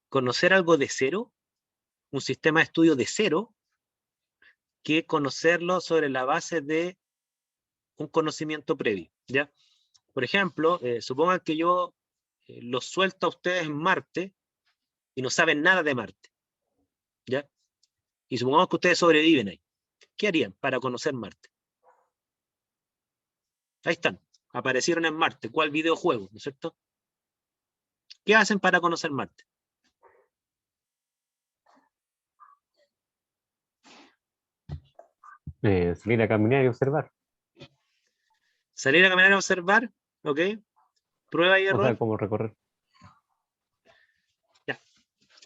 [SPEAKER 1] conocer algo de cero, un sistema de estudio de cero, que conocerlo sobre la base de un conocimiento previo, ¿ya? Por ejemplo, supongan que yo los suelto a ustedes en Marte y no saben nada de Marte, ¿ya? Y supongamos que ustedes sobreviven ahí. ¿Qué harían para conocer Marte? Ahí están, aparecieron en Marte. ¿Cuál videojuego? ¿No es cierto? ¿Qué hacen para conocer Marte?
[SPEAKER 4] Salir a caminar y observar.
[SPEAKER 1] Salir a caminar y observar, ¿ok? Prueba y
[SPEAKER 4] O
[SPEAKER 1] error.
[SPEAKER 4] sea, como recorrer.
[SPEAKER 1] Ya.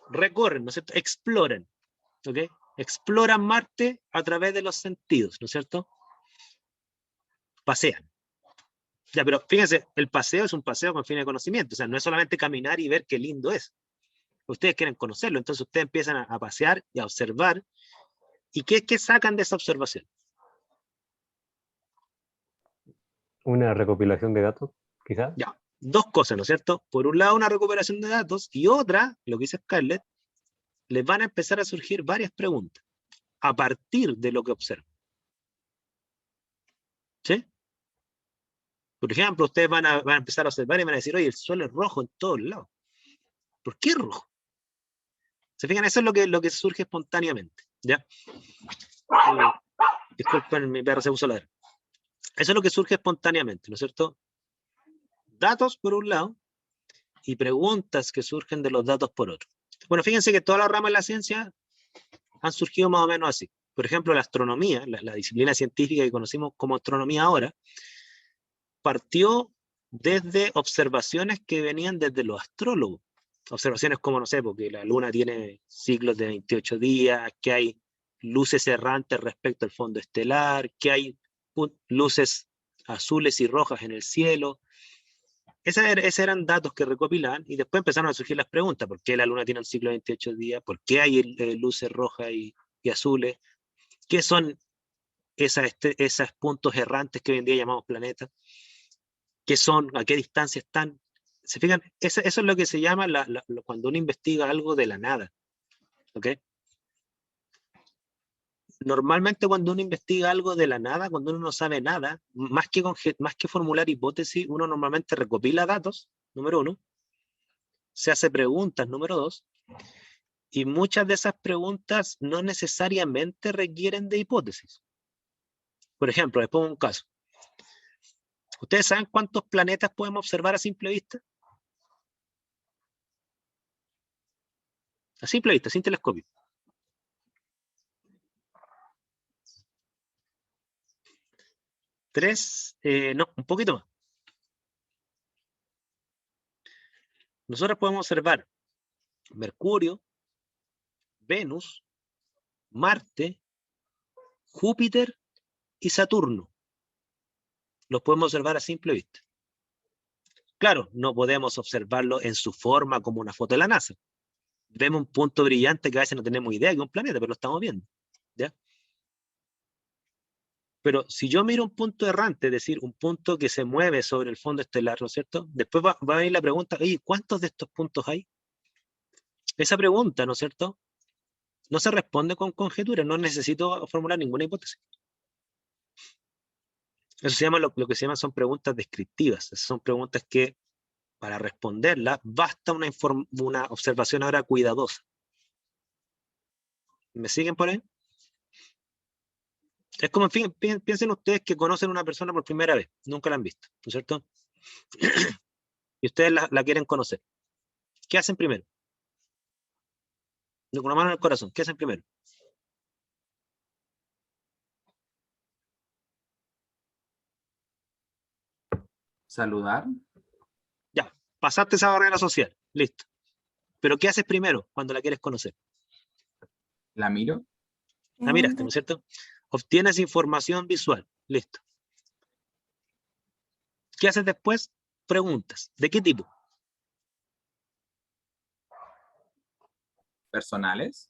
[SPEAKER 1] Recorren, ¿no es cierto? Exploran, ¿ok? Exploran Marte a través de los sentidos, ¿no es cierto? Pasean. Ya, pero fíjense, el paseo es un paseo con fin de conocimiento, o sea, no es solamente caminar y ver qué lindo es. Ustedes quieren conocerlo, entonces ustedes empiezan a pasear y a observar. ¿Y qué sacan de esa observación?
[SPEAKER 4] Una recopilación de datos, quizás.
[SPEAKER 1] Ya, dos cosas, ¿no es cierto? Por un lado, una recuperación de datos, y otra, lo que dice Scarlett, les van a empezar a surgir varias preguntas a partir de lo que observan. ¿Sí? Por ejemplo, ustedes van a empezar a observar y van a decir, oye, el sol es rojo en todos lados. ¿Por qué rojo? ¿Se fijan? Eso es lo que surge espontáneamente. ¿Ya? Disculpen, mi perro se puso a ladrar. Eso es lo que surge espontáneamente, ¿no es cierto? Datos por un lado y preguntas que surgen de los datos por otro. Bueno, fíjense que todas las ramas de la ciencia han surgido más o menos así. Por ejemplo, la astronomía, la disciplina científica que conocimos como astronomía ahora, partió desde observaciones que venían desde los astrólogos. Observaciones como, no sé, porque la luna tiene ciclos de 28 días, que hay luces errantes respecto al fondo estelar, que hay luces azules y rojas en el cielo. Esos eran datos que recopilaban y después empezaron a surgir las preguntas. ¿Por qué la luna tiene un ciclo de 28 días? ¿Por qué hay luces rojas y azules? ¿Qué son esos puntos errantes que hoy en día llamamos planetas? ¿Qué son? ¿A qué distancia están? ¿Se fijan? Eso es lo que se llama cuando uno investiga algo de la nada. ¿Ok? Normalmente cuando uno investiga algo de la nada, cuando uno no sabe nada, más que formular hipótesis, uno normalmente recopila datos, número uno, se hace preguntas, número dos, y muchas de esas preguntas no necesariamente requieren de hipótesis. Por ejemplo, les pongo un caso. ¿Ustedes saben cuántos planetas podemos observar a simple vista? A simple vista, sin telescopio. 3, no, un poquito más. Nosotros podemos observar Mercurio, Venus, Marte, Júpiter y Saturno. Los podemos observar a simple vista. Claro, no podemos observarlo en su forma como una foto de la NASA. Vemos un punto brillante que a veces no tenemos idea que es un planeta, pero lo estamos viendo. ¿Ya? Pero si yo miro un punto errante, es decir, un punto que se mueve sobre el fondo estelar, ¿no es cierto? Después va a venir la pregunta, oye, ¿cuántos de estos puntos hay? Esa pregunta, ¿no es cierto? No se responde con conjeturas, no necesito formular ninguna hipótesis. Eso se llama lo que se llaman son preguntas descriptivas. Esas son preguntas que, para responderlas, basta una observación ahora cuidadosa. ¿Me siguen por ahí? Es como, en fin, piensen ustedes que conocen a una persona por primera vez, nunca la han visto, ¿no es cierto? Y ustedes la quieren conocer. ¿Qué hacen primero? Con una mano en el corazón, ¿qué hacen primero?
[SPEAKER 2] Saludar.
[SPEAKER 1] Ya, pasaste esa barrera social, listo. Pero ¿qué haces primero cuando la quieres conocer?
[SPEAKER 2] La miro.
[SPEAKER 1] La miraste, ¿no es cierto? Obtienes información visual, listo. ¿Qué haces después? Preguntas. ¿De qué tipo?
[SPEAKER 2] Personales.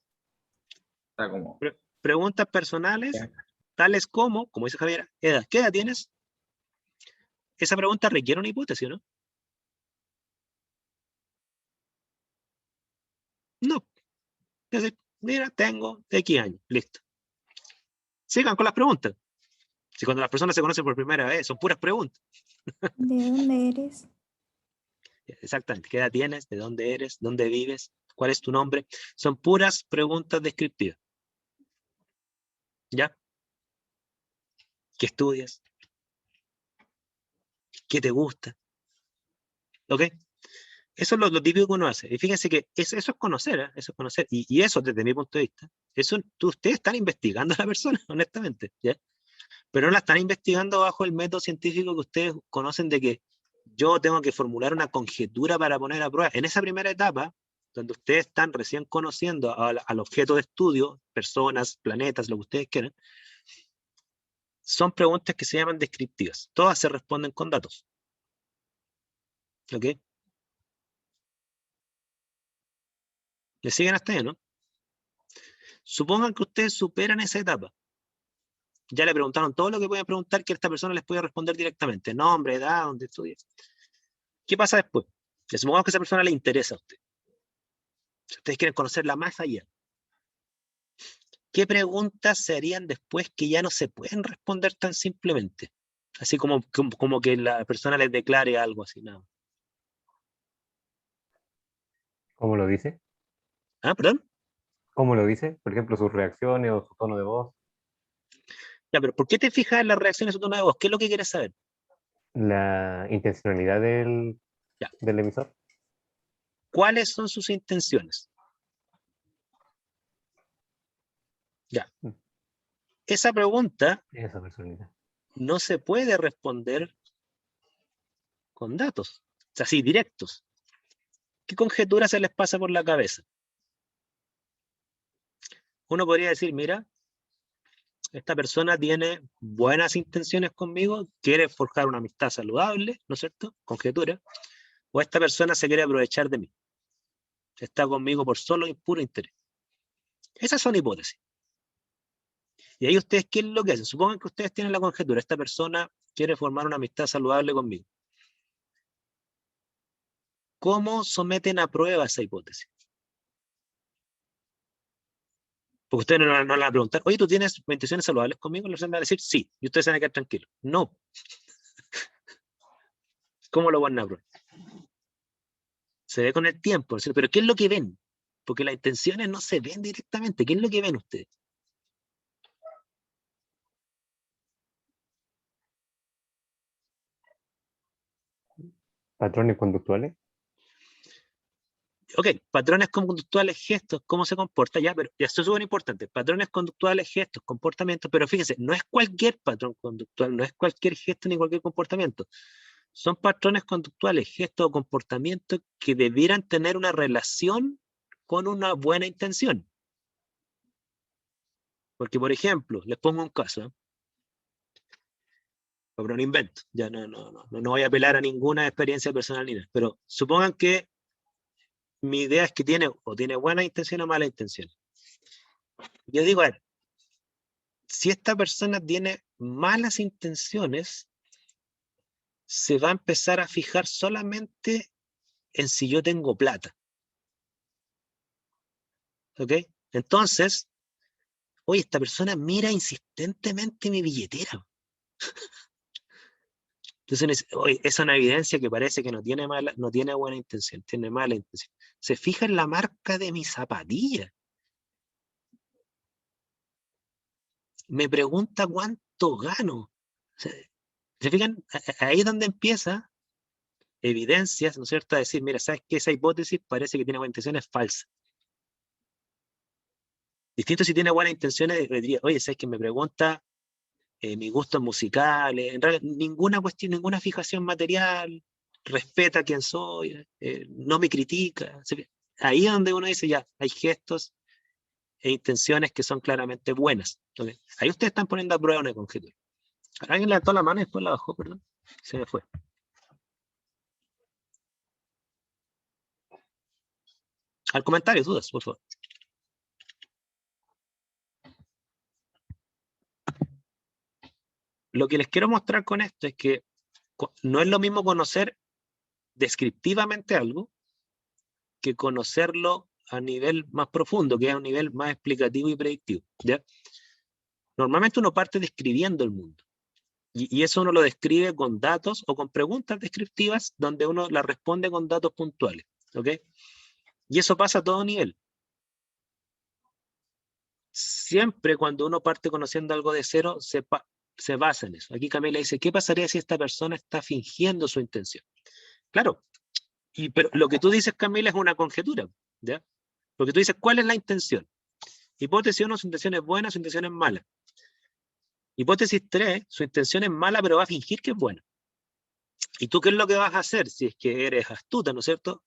[SPEAKER 2] O sea, como.
[SPEAKER 1] Preguntas personales,
[SPEAKER 2] Ya.
[SPEAKER 1] tales como dice Javier, ¿edad? ¿Qué edad tienes? Esa pregunta requiere una hipótesis, ¿no? No. Es decir, mira, tengo X años, listo. Sigan con las preguntas. Si cuando las personas se conocen por primera vez, son puras preguntas.
[SPEAKER 9] ¿De dónde eres?
[SPEAKER 1] Exactamente. ¿Qué edad tienes? ¿De dónde eres? ¿Dónde vives? ¿Cuál es tu nombre? Son puras preguntas descriptivas. ¿Ya? ¿Qué estudias? ¿Qué te gusta? ¿Ok? Eso es lo típico que uno hace. Y fíjense que eso es conocer, ¿eh? Eso es conocer. Y eso, desde mi punto de vista, ustedes están investigando a la persona, honestamente, ¿ya? Pero no la están investigando bajo el método científico que ustedes conocen de que yo tengo que formular una conjetura para poner a prueba. En esa primera etapa, donde ustedes están recién conociendo al objeto de estudio, personas, planetas, lo que ustedes quieran, son preguntas que se llaman descriptivas. Todas se responden con datos. ¿Ok? ¿Le siguen hasta ahí, no? Supongan que ustedes superan esa etapa. Ya le preguntaron todo lo que pueden preguntar, que esta persona les puede responder directamente. Nombre, edad, dónde estudia. ¿Qué pasa después? Ya supongamos que esa persona le interesa a usted. Si ustedes quieren conocerla más allá, ¿qué preguntas se harían después que ya no se pueden responder tan simplemente? Así como que la persona les declare algo así, nada.
[SPEAKER 4] ¿Cómo lo dice?
[SPEAKER 1] ¿Ah, perdón?
[SPEAKER 4] ¿Cómo lo dice? Por ejemplo, sus reacciones o su tono de voz.
[SPEAKER 1] Ya, pero ¿por qué te fijas en las reacciones de su tono de voz? ¿Qué es lo que quieres saber?
[SPEAKER 4] La intencionalidad
[SPEAKER 1] Ya.
[SPEAKER 4] del emisor.
[SPEAKER 1] ¿Cuáles son sus intenciones? Ya. Esa pregunta
[SPEAKER 4] Esa personalidad.
[SPEAKER 1] no se puede responder con datos, o sea, así directos. ¿Qué conjetura se les pasa por la cabeza? Uno podría decir, mira, esta persona tiene buenas intenciones conmigo, quiere forjar una amistad saludable, ¿no es cierto? Conjetura. O esta persona se quiere aprovechar de mí. Está conmigo por solo y puro interés. Esas son hipótesis. Y ahí ustedes, ¿qué es lo que hacen? Supongan que ustedes tienen la conjetura, esta persona quiere formar una amistad saludable conmigo. ¿Cómo someten a prueba esa hipótesis? Porque ustedes no le van a preguntar, oye, ¿tú tienes intenciones saludables conmigo? Les van a decir sí, y ustedes se van a quedar tranquilos. No. ¿Cómo lo van a probar? Se ve con el tiempo, ¿sí? Pero ¿qué es lo que ven? Porque las intenciones no se ven directamente. ¿Qué es lo que ven ustedes?
[SPEAKER 4] Patrones conductuales.
[SPEAKER 1] Ok, patrones conductuales, gestos, cómo se comporta, ya, pero ya esto es súper importante. Patrones conductuales, gestos, comportamientos, pero fíjense, no es cualquier patrón conductual, no es cualquier gesto ni cualquier comportamiento. Son patrones conductuales, gestos o comportamientos que debieran tener una relación con una buena intención. Porque, por ejemplo, les pongo un caso, ¿eh? Pero un invento, ya no voy a apelar a ninguna experiencia personal ni nada, pero supongan que mi idea es que tiene buena intención o mala intención. Yo digo, a ver, si esta persona tiene malas intenciones, se va a empezar a fijar solamente en si yo tengo plata. ¿Ok? Entonces, oye, esta persona mira insistentemente mi billetera. Entonces, oye, es una evidencia que parece que no tiene buena intención, tiene mala intención. Se fija en la marca de mi zapatilla. Me pregunta cuánto gano. O sea, ¿se fijan? Ahí es donde empieza evidencias, ¿no es cierto? A decir, mira, ¿sabes qué? Esa hipótesis parece que tiene buena intención, es falsa. Distinto si tiene buenas intenciones, diría, oye, ¿sabes qué? Me pregunta mis gustos musicales, en realidad ninguna cuestión, ninguna fijación material, respeta quién soy, no me critica. Ahí es donde uno dice, ya, hay gestos e intenciones que son claramente buenas. ¿Okay? Ahí ustedes están poniendo a prueba una conjetura. Alguien levantó la mano y después la bajó, perdón. Se me fue. Al comentario, dudas, por favor. Lo que les quiero mostrar con esto es que no es lo mismo conocer descriptivamente algo que conocerlo a nivel más profundo, que es a un nivel más explicativo y predictivo. ¿Ya? Normalmente uno parte describiendo el mundo. Y eso uno lo describe con datos o con preguntas descriptivas donde uno las responde con datos puntuales. ¿Ok? Y eso pasa a todo nivel. Siempre cuando uno parte conociendo algo de cero, se basa en eso. Aquí Camila dice, ¿qué pasaría si esta persona está fingiendo su intención? Claro, pero lo que tú dices, Camila, es una conjetura, ¿ya? Porque tú dices, ¿cuál es la intención? Hipótesis 1, su intención es buena, su intención es mala. Hipótesis 3, su intención es mala, pero va a fingir que es buena. ¿Y tú qué es lo que vas a hacer si es que eres astuta, ¿no es cierto?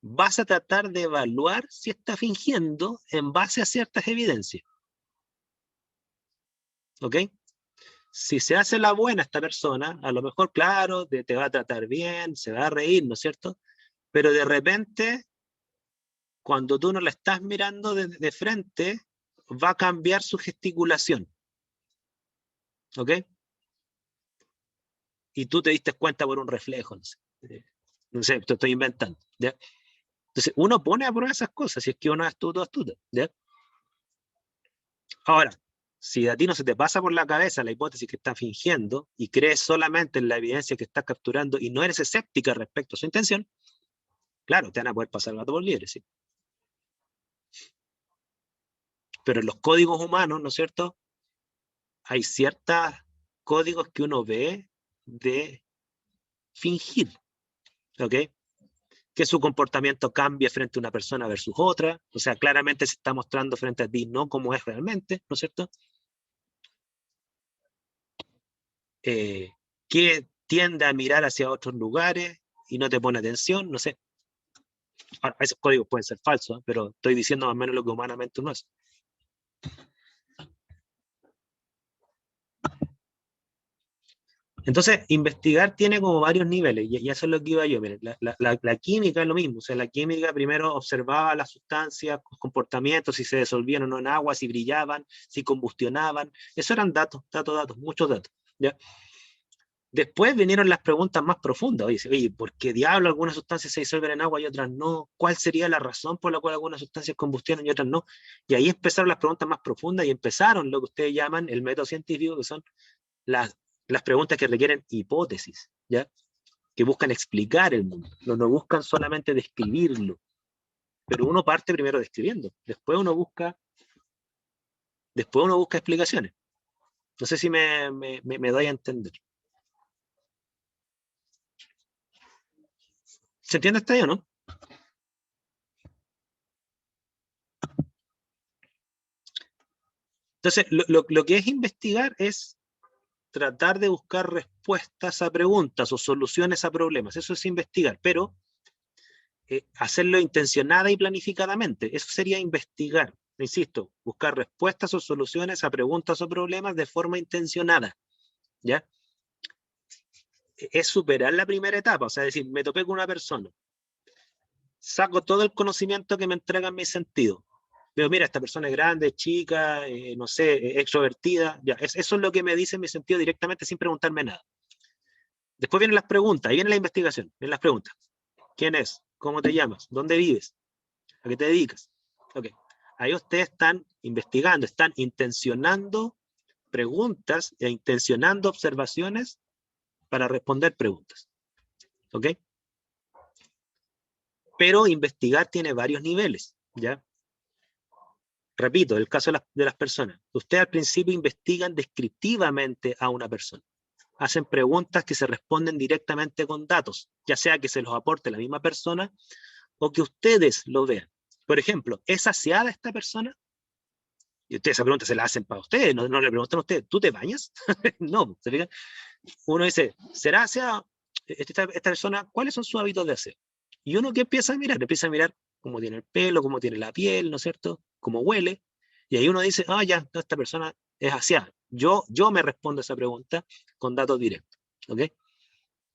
[SPEAKER 1] Vas a tratar de evaluar si está fingiendo en base a ciertas evidencias. ¿Ok? Si se hace la buena esta persona, a lo mejor, claro, te va a tratar bien, se va a reír, ¿no es cierto? Pero de repente, cuando tú no la estás mirando de frente, va a cambiar su gesticulación. ¿Ok? Y tú te diste cuenta por un reflejo, no sé. No sé, te estoy inventando. ¿Ya? Entonces, uno pone a prueba esas cosas, si es que uno es astuto, ¿ya? Ahora, si a ti no se te pasa por la cabeza la hipótesis que estás fingiendo y crees solamente en la evidencia que estás capturando y no eres escéptica respecto a su intención, claro, te van a poder pasar el gato por liebre, sí. Pero en los códigos humanos, ¿no es cierto? Hay ciertos códigos que uno ve de fingir, ¿ok? Que su comportamiento cambie frente a una persona versus otra, o sea, claramente se está mostrando frente a ti no como es realmente, ¿no es cierto? Que tiende a mirar hacia otros lugares y no te pone atención, no sé. Ahora, esos códigos pueden ser falsos, ¿eh? Pero estoy diciendo más o menos lo que humanamente uno es. Entonces, investigar tiene como varios niveles, y eso es lo que iba yo. Miren, la química es lo mismo, o sea, la química primero observaba las sustancias, los comportamientos, si se disolvían o no en agua, si brillaban, si combustionaban, eso eran datos, muchos datos, ¿ya? Después vinieron las preguntas más profundas, oye, ¿por qué diablo algunas sustancias se disuelven en agua y otras no? ¿Cuál sería la razón por la cual algunas sustancias combustionan y otras no? Y ahí empezaron las preguntas más profundas y empezaron lo que ustedes llaman el método científico, que son las preguntas que requieren hipótesis, ¿ya? Que buscan explicar el mundo, no buscan solamente describirlo. Pero uno parte primero describiendo, después uno busca explicaciones. No sé si me doy a entender. ¿Se entiende hasta ahí o no? Entonces, lo que es investigar es tratar de buscar respuestas a preguntas o soluciones a problemas. Eso es investigar, pero hacerlo intencionada y planificadamente. Eso sería investigar. Insisto, buscar respuestas o soluciones a preguntas o problemas de forma intencionada. ¿Ya? Es superar la primera etapa, o sea, decir, me topé con una persona, saco todo el conocimiento que me entregan mis sentidos. Veo, mira, esta persona es grande, chica, no sé, extrovertida. Ya, eso es lo que me dice mi sentido directamente sin preguntarme nada. Después vienen las preguntas, ahí viene la investigación, vienen las preguntas. ¿Quién es? ¿Cómo te llamas? ¿Dónde vives? ¿A qué te dedicas? Ok. Ahí ustedes están investigando, están intencionando preguntas e intencionando observaciones para responder preguntas. ¿Ok? Pero investigar tiene varios niveles, ¿ya? Repito, el caso de las personas. Ustedes al principio investigan descriptivamente a una persona. Hacen preguntas que se responden directamente con datos, ya sea que se los aporte la misma persona o que ustedes lo vean. Por ejemplo, ¿es saciada esta persona? Y ustedes esa pregunta se la hacen para ustedes, no le preguntan a ustedes, ¿tú te bañas? No, ¿se fijan? Uno dice, ¿será aseada esta persona? ¿Cuáles son sus hábitos de aseo? Y uno que empieza a mirar cómo tiene el pelo, cómo tiene la piel, ¿no es cierto? Cómo huele. Y ahí uno dice, ya, esta persona es aseada. Yo me respondo a esa pregunta con datos directos, ¿ok?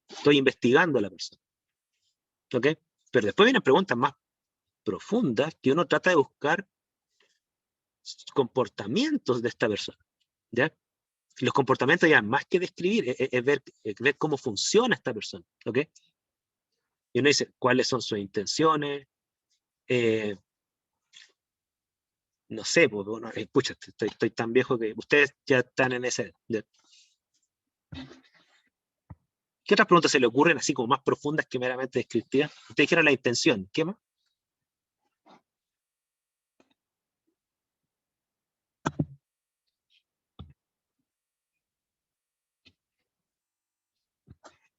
[SPEAKER 1] Estoy investigando a la persona, ¿ok? Pero después vienen preguntas más profundas que uno trata de buscar comportamientos de esta persona, ¿ya? Y los comportamientos ya más que describir, es ver cómo funciona esta persona, ¿ok? Y uno dice, ¿cuáles son sus intenciones? No sé, pues, bueno, pucha, estoy tan viejo que ustedes ya están en ese... ¿Qué otras preguntas se le ocurren así como más profundas que meramente descriptivas? Ustedes dijeron la intención, ¿qué más?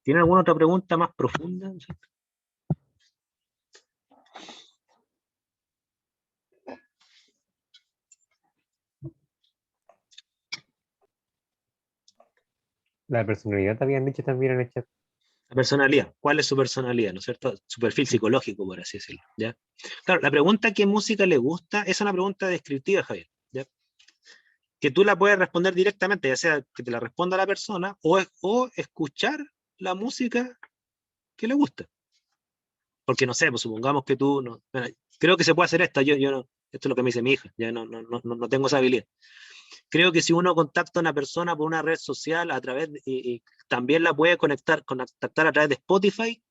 [SPEAKER 1] ¿Tienen alguna otra pregunta más profunda?
[SPEAKER 4] La personalidad te habían dicho también en el chat.
[SPEAKER 1] La personalidad, ¿cuál es su personalidad? ¿No es cierto? Su perfil psicológico, por así decirlo, ¿ya? Claro, la pregunta ¿qué música le gusta? Es una pregunta descriptiva, Javier, ¿ya? que tú la puedes responder directamente, ya sea que te la responda la persona o escuchar la música que le gusta. Porque no sé, pues supongamos que tú no, bueno, creo que se puede hacer esto, yo no, esto es lo que me dice mi hija, ya no tengo esa habilidad. Creo que si uno contacta a una persona por una red social a través y también la puede contactar a través de Spotify,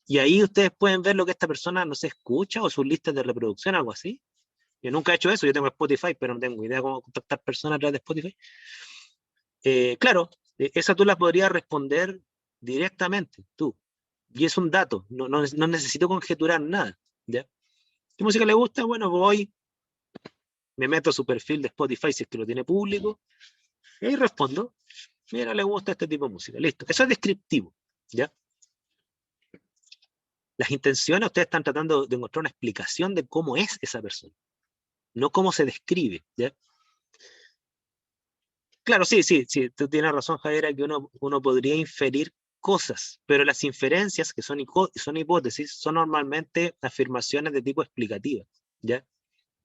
[SPEAKER 1] y ahí ustedes pueden ver lo que esta persona no se escucha o sus listas de reproducción, algo así. Yo nunca he hecho eso, yo tengo Spotify, pero no tengo idea cómo contactar personas a través de Spotify. Claro, esa tú la podrías responder directamente, tú. Y es un dato, no necesito conjeturar nada. ¿Ya? ¿Qué música le gusta? Bueno, voy, me meto a su perfil de Spotify si es que lo tiene público, y ahí respondo, mira, le gusta este tipo de música. Listo, eso es descriptivo. ¿Ya? Las intenciones, ustedes están tratando de encontrar una explicación de cómo es esa persona, no cómo se describe. ¿Ya? Claro, sí, tú tienes razón, Javiera, que uno podría inferir cosas, pero las inferencias, que son hipótesis, son normalmente afirmaciones de tipo explicativa, ¿ya?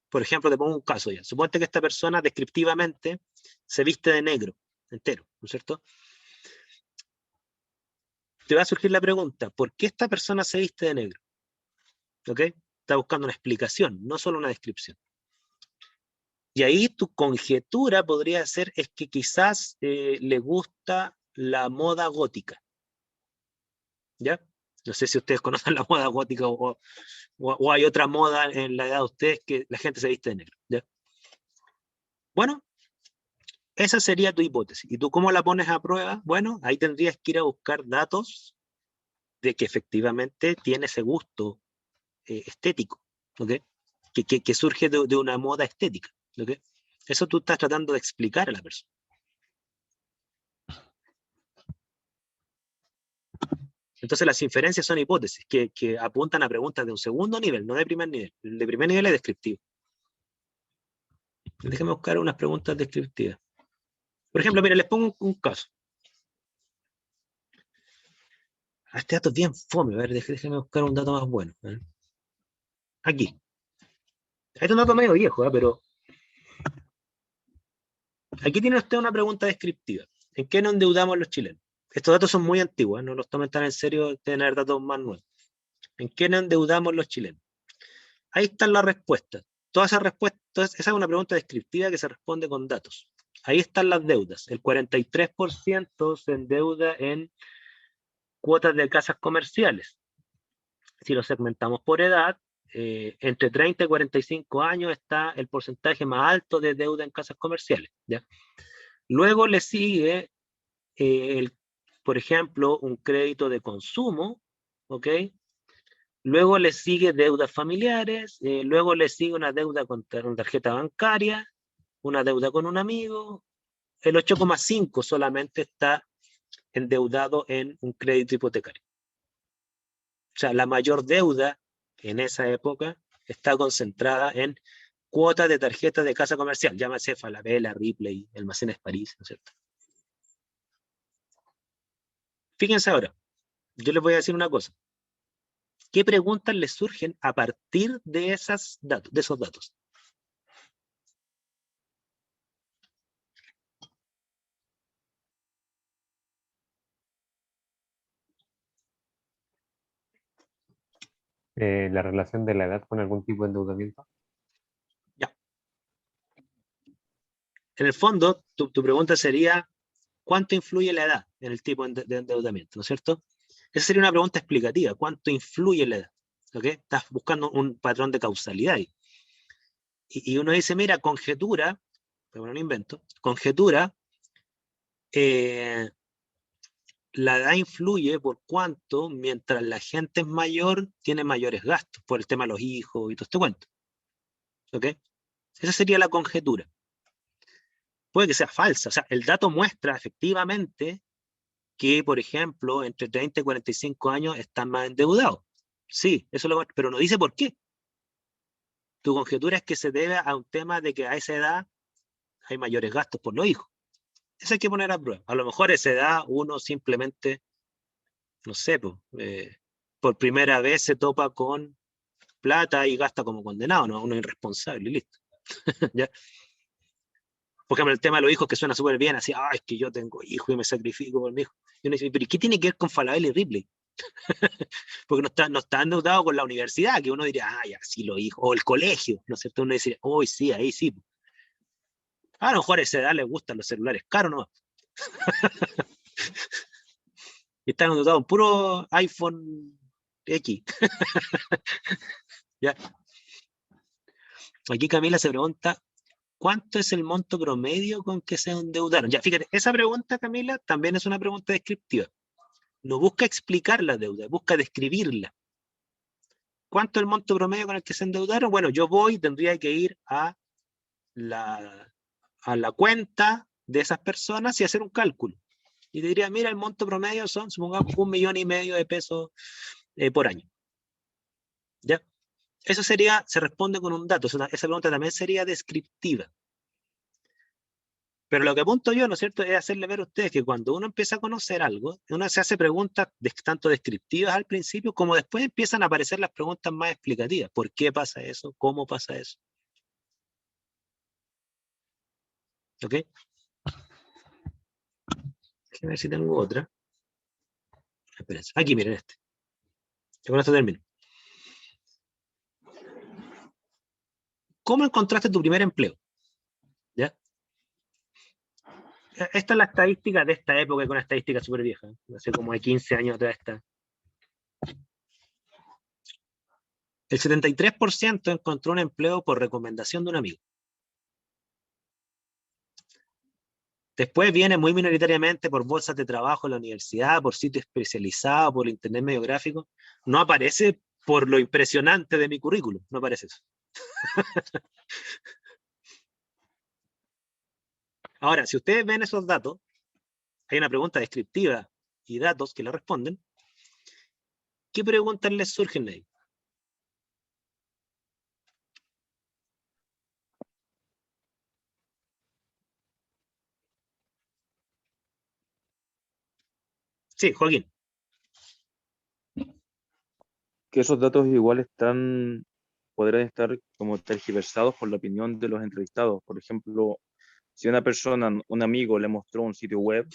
[SPEAKER 1] Por ejemplo, te pongo un caso ya. Suponte que esta persona descriptivamente se viste de negro, entero, ¿no es cierto? Te va a surgir la pregunta, ¿por qué esta persona se viste de negro? ¿Ok? Está buscando una explicación, no solo una descripción. Y ahí tu conjetura podría ser es que quizás le gusta la moda gótica. ¿Ya? No sé si ustedes conocen la moda gótica o hay otra moda en la edad de ustedes que la gente se viste de negro. ¿Ya? Bueno, esa sería tu hipótesis. ¿Y tú cómo la pones a prueba? Bueno, ahí tendrías que ir a buscar datos de que efectivamente tiene ese gusto estético, ¿ok? Que surge de una moda estética, ¿ok? Eso tú estás tratando de explicar a la persona. Entonces las inferencias son hipótesis que apuntan a preguntas de un segundo nivel, no de primer nivel. El de primer nivel es descriptivo. Déjenme buscar unas preguntas descriptivas. Por ejemplo, mira, les pongo un caso. Este dato es bien fome, a ver, déjenme buscar un dato más bueno. Aquí. Este es un dato medio viejo, pero aquí tiene usted una pregunta descriptiva. ¿En qué nos endeudamos los chilenos? Estos datos son muy antiguos, no los tomen tan en serio, tener datos más nuevos. ¿En qué nos endeudamos los chilenos? Ahí están las respuestas. Todas esas respuestas, esa es una pregunta descriptiva que se responde con datos. Ahí están las deudas. El 43% se endeuda en cuotas de casas comerciales. Si lo segmentamos por edad, entre 30 y 45 años está el porcentaje más alto de deuda en casas comerciales. ¿Ya? Luego le sigue, por ejemplo, un crédito de consumo, ¿ok? Luego le sigue deudas familiares, luego le sigue una deuda con tarjeta bancaria, una deuda con un amigo. El 8,5 solamente está endeudado en un crédito hipotecario. O sea, la mayor deuda en esa época está concentrada en cuotas de tarjetas de casa comercial, llámese Falabella, Ripley, Almacenes París, ¿no es cierto? Fíjense ahora, yo les voy a decir una cosa. ¿Qué preguntas les surgen a partir de esos datos?
[SPEAKER 4] La relación de la edad con algún tipo de endeudamiento.
[SPEAKER 1] Ya. En el fondo, tu pregunta sería, ¿cuánto influye la edad en el tipo de endeudamiento? ¿No es cierto? Esa sería una pregunta explicativa. ¿Cuánto influye la edad? ¿Okay? Estás buscando un patrón de causalidad ahí. Y uno dice, mira, conjetura, pero no invento, conjetura, la edad influye por cuánto, mientras la gente es mayor, tiene mayores gastos, por el tema de los hijos y todo este cuento. ¿Ok? Esa sería la conjetura. Puede que sea falsa, o sea, el dato muestra efectivamente que, por ejemplo, entre 30 y 45 años están más endeudados. Sí, eso lo muestra, pero no dice por qué. Tu conjetura es que se debe a un tema de que a esa edad hay mayores gastos por los hijos. Eso hay que poner a prueba. A lo mejor a esa edad uno simplemente, no sé, por primera vez se topa con plata y gasta como condenado, ¿no? Uno irresponsable y listo. ¿Ya? Por ejemplo, el tema de los hijos que suena súper bien, así, es que yo tengo hijos y me sacrifico por mi hijo. Y uno dice, pero ¿y qué tiene que ver con Falabella y Ripley? Porque no está endeudado con la universidad, que uno diría, ya, sí, los hijos, o el colegio, ¿no es cierto? Uno dice, sí, ahí sí. A lo mejor a esa edad les gustan los celulares caros, ¿no? Y están endeudados en puro iPhone X. ¿Ya? Aquí Camila se pregunta, ¿cuánto es el monto promedio con que se endeudaron? Ya, fíjate, esa pregunta, Camila, también es una pregunta descriptiva. No busca explicar la deuda, busca describirla. ¿Cuánto es el monto promedio con el que se endeudaron? Bueno, yo tendría que ir a la cuenta de esas personas y hacer un cálculo. Y te diría, mira, el monto promedio son, supongamos, 1,5 millones de pesos por año. ¿Ya? Eso se responde con un dato. Esa pregunta también sería descriptiva. Pero lo que apunto yo, ¿no es cierto?, es hacerle ver a ustedes que cuando uno empieza a conocer algo, uno se hace preguntas tanto descriptivas al principio, como después empiezan a aparecer las preguntas más explicativas. ¿Por qué pasa eso? ¿Cómo pasa eso? ¿Ok? A ver si tengo otra. Espérense. Aquí, miren este. Con esto termino. ¿Cómo encontraste tu primer empleo? ¿Ya? Esta es la estadística de esta época, con una estadística súper vieja. Hace como de 15 años atrás está. El 73% encontró un empleo por recomendación de un amigo. Después viene muy minoritariamente por bolsas de trabajo en la universidad, por sitio especializado, por internet medio gráfico. No aparece por lo impresionante de mi currículum. No aparece eso. Ahora, si ustedes ven esos datos, hay una pregunta descriptiva y datos que le responden. ¿Qué preguntas les surgen ahí? Sí, Joaquín.
[SPEAKER 7] Que esos datos igual podrán estar como tergiversados por la opinión de los entrevistados. Por ejemplo, si una persona, un amigo, le mostró un sitio web,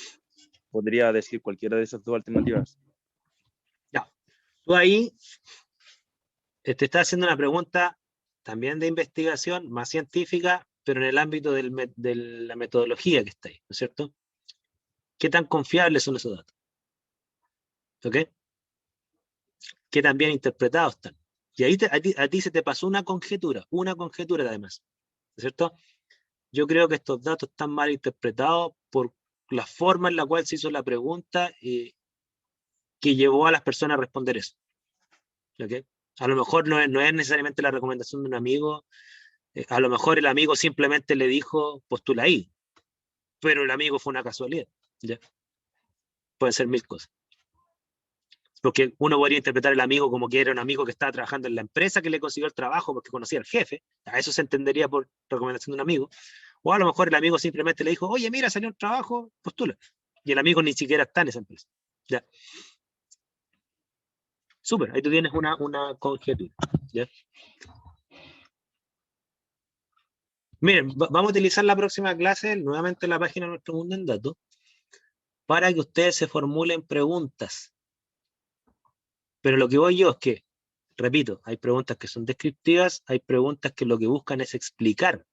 [SPEAKER 7] podría decir cualquiera de esas dos alternativas.
[SPEAKER 1] Ya. Tú ahí te estás haciendo una pregunta también de investigación, más científica, pero en el ámbito de la metodología que está ahí, ¿no es cierto? ¿Qué tan confiables son esos datos? ¿Ok? ¿Qué tan bien interpretados están? Y ahí a ti se te pasó una conjetura además, ¿no es cierto? Yo creo que estos datos están mal interpretados por la forma en la cual se hizo la pregunta que llevó a las personas a responder eso. ¿Ok? A lo mejor no es necesariamente la recomendación de un amigo, a lo mejor el amigo simplemente le dijo, postula ahí, pero el amigo fue una casualidad. ¿Ya? Pueden ser 1000 cosas. Porque uno podría interpretar al amigo como que era un amigo que estaba trabajando en la empresa que le consiguió el trabajo porque conocía al jefe. A eso se entendería por recomendación de un amigo. O a lo mejor el amigo simplemente le dijo, oye, mira, salió un trabajo, postula. Y el amigo ni siquiera está en esa empresa. ¿Ya? Súper, ahí tú tienes una conjetura. ¿Ya? Miren, vamos a utilizar la próxima clase, nuevamente la página de Nuestro Mundo en Datos, para que ustedes se formulen preguntas. Pero lo que voy yo es que, repito, hay preguntas que son descriptivas, hay preguntas que lo que buscan es explicar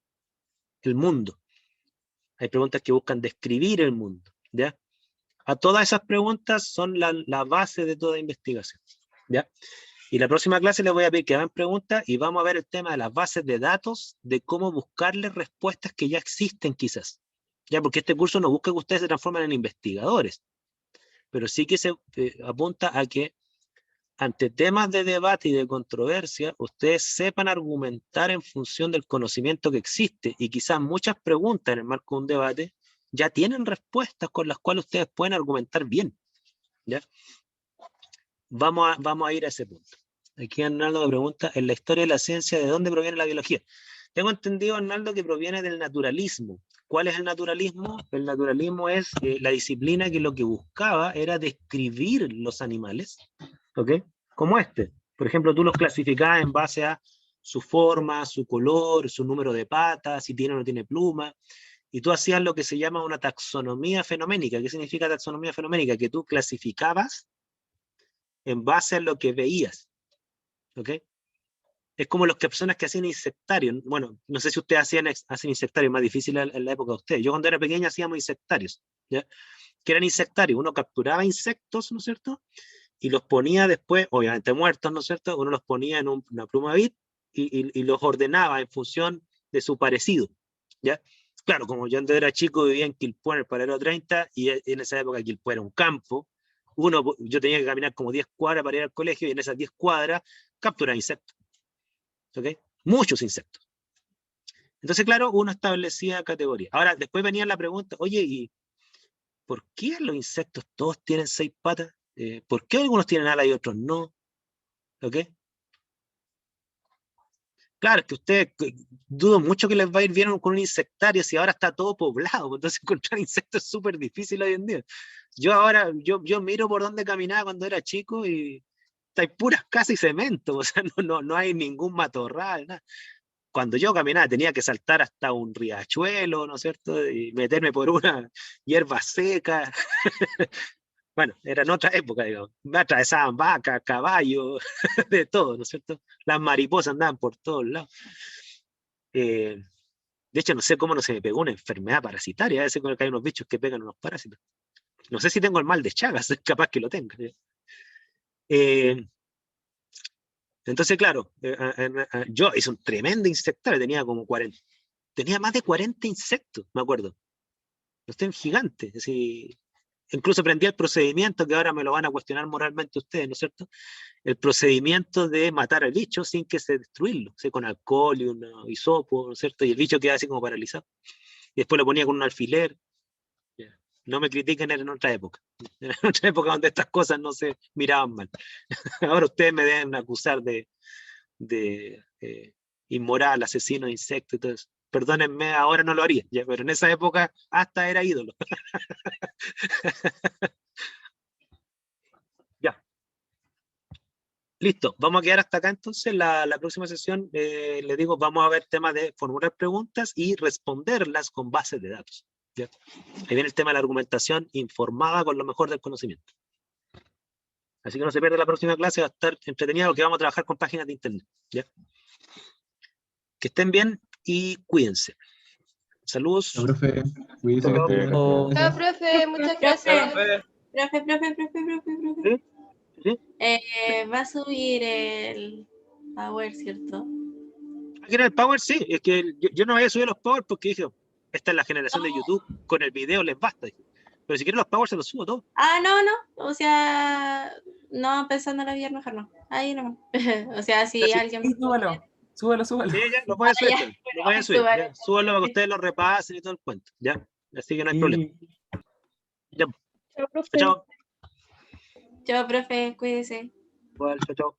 [SPEAKER 1] el mundo. Hay preguntas que buscan describir el mundo. ¿Ya? A todas esas preguntas son la base de toda investigación. ¿Ya? Y la próxima clase les voy a pedir que hagan preguntas y vamos a ver el tema de las bases de datos, de cómo buscarles respuestas que ya existen quizás. ¿Ya? Porque este curso no busca que ustedes se transformen en investigadores, pero sí que se apunta a que ante temas de debate y de controversia, ustedes sepan argumentar en función del conocimiento que existe, y quizás muchas preguntas en el marco de un debate ya tienen respuestas con las cuales ustedes pueden argumentar bien. ¿Ya? Vamos a ir a ese punto. Aquí Arnaldo me pregunta, en la historia de la ciencia, ¿de dónde proviene la biología? Tengo entendido, Arnaldo, que proviene del naturalismo. ¿Cuál es el naturalismo? El naturalismo es la disciplina que lo que buscaba era describir los animales, ¿ok? Como este. Por ejemplo, tú los clasificabas en base a su forma, su color, su número de patas, si tiene o no tiene pluma. y tú hacías lo que se llama una taxonomía fenoménica. ¿Qué significa taxonomía fenoménica? Que tú clasificabas en base a lo que veías. ¿Ok? Es como las personas que hacían insectarios. Bueno, no sé si ustedes hacen insectarios, más difícil en la época de ustedes. Yo cuando era pequeña hacíamos insectarios, ¿ya? Que eran insectarios. Uno capturaba insectos, ¿no es cierto? Y los ponía después, obviamente muertos, ¿no es cierto? Uno los ponía en una pluma bit y los ordenaba en función de su parecido, ¿ya? Claro, como yo antes era chico, vivía en Quilpué, en el Paradero 30, y en esa época Quilpué era un campo. Yo tenía que caminar como 10 cuadras para ir al colegio, y en esas 10 cuadras capturaba insectos. ¿Ok? Muchos insectos. Entonces, claro, uno establecía categorías. Ahora, después venía la pregunta, oye, ¿y por qué los insectos todos tienen 6 patas? ¿Por qué algunos tienen alas y otros no? ¿Ok? Claro, es que ustedes, dudo mucho que les va a ir bien con un insectario si ahora está todo poblado, entonces encontrar insectos es súper difícil hoy en día. Yo miro por dónde caminaba cuando era chico y hay puras casas y cemento, o sea, no hay ningún matorral, nada. Cuando yo caminaba tenía que saltar hasta un riachuelo, ¿no es cierto? Y meterme por una hierba seca. Bueno, era en otra época, digamos. Me atravesaban vacas, caballos, de todo, ¿no es cierto? Las mariposas andaban por todos lados. De hecho, no sé cómo no se me pegó una enfermedad parasitaria. A veces que hay unos bichos que pegan unos parásitos. No sé si tengo el mal de Chagas, es capaz que lo tenga. Entonces, claro, yo hice un tremendo insectario, tenía como 40, tenía más de 40 insectos, me acuerdo. Los tengo gigantes, así. Incluso aprendí el procedimiento que ahora me lo van a cuestionar moralmente ustedes, ¿no es cierto? El procedimiento de matar al bicho sin que se destruirlo, o sea, con alcohol y un hisopo, ¿no es cierto? Y el bicho queda así como paralizado. Y después lo ponía con un alfiler. No me critiquen, era en otra época. Era en otra época donde estas cosas no se miraban mal. Ahora ustedes me deben acusar de inmoral, asesino de insectos y todo eso. Perdónenme, ahora no lo haría, ¿ya? Pero en esa época hasta era ídolo. Ya. Listo, vamos a quedar hasta acá entonces. La próxima sesión, les digo, vamos a ver temas de formular preguntas y responderlas con bases de datos. ¿Ya? Ahí viene el tema de la argumentación informada con lo mejor del conocimiento. Así que no se pierda la próxima clase, va a estar entretenida porque vamos a trabajar con páginas de internet. ¿Ya? Que estén bien y cuídense. Saludos.
[SPEAKER 10] Ya, profe, cuídese que esté bien.
[SPEAKER 11] Chao, profe, muchas gracias. Profe.
[SPEAKER 1] ¿Sí?
[SPEAKER 11] Va a subir el Power, ¿cierto?
[SPEAKER 1] Aquí en el Power, sí. Es que yo no había subido los Power porque dije, esta es la generación de YouTube, con el video les basta. Pero si quieren los Power se los subo todos.
[SPEAKER 11] Ah, no. O sea, no, pensando en la vida, mejor no. Ahí no. O sea, si alguien...
[SPEAKER 2] Súbelo.
[SPEAKER 1] Sí, ya, lo voy a subir. Lo voy a subir. Ya. Súbalo para que ustedes lo repasen y todo el cuento. Ya. Así que no hay problema. Ya.
[SPEAKER 11] Chao, profe.
[SPEAKER 1] Chao.
[SPEAKER 11] Chao, profe, cuídese.
[SPEAKER 1] Igual, chao.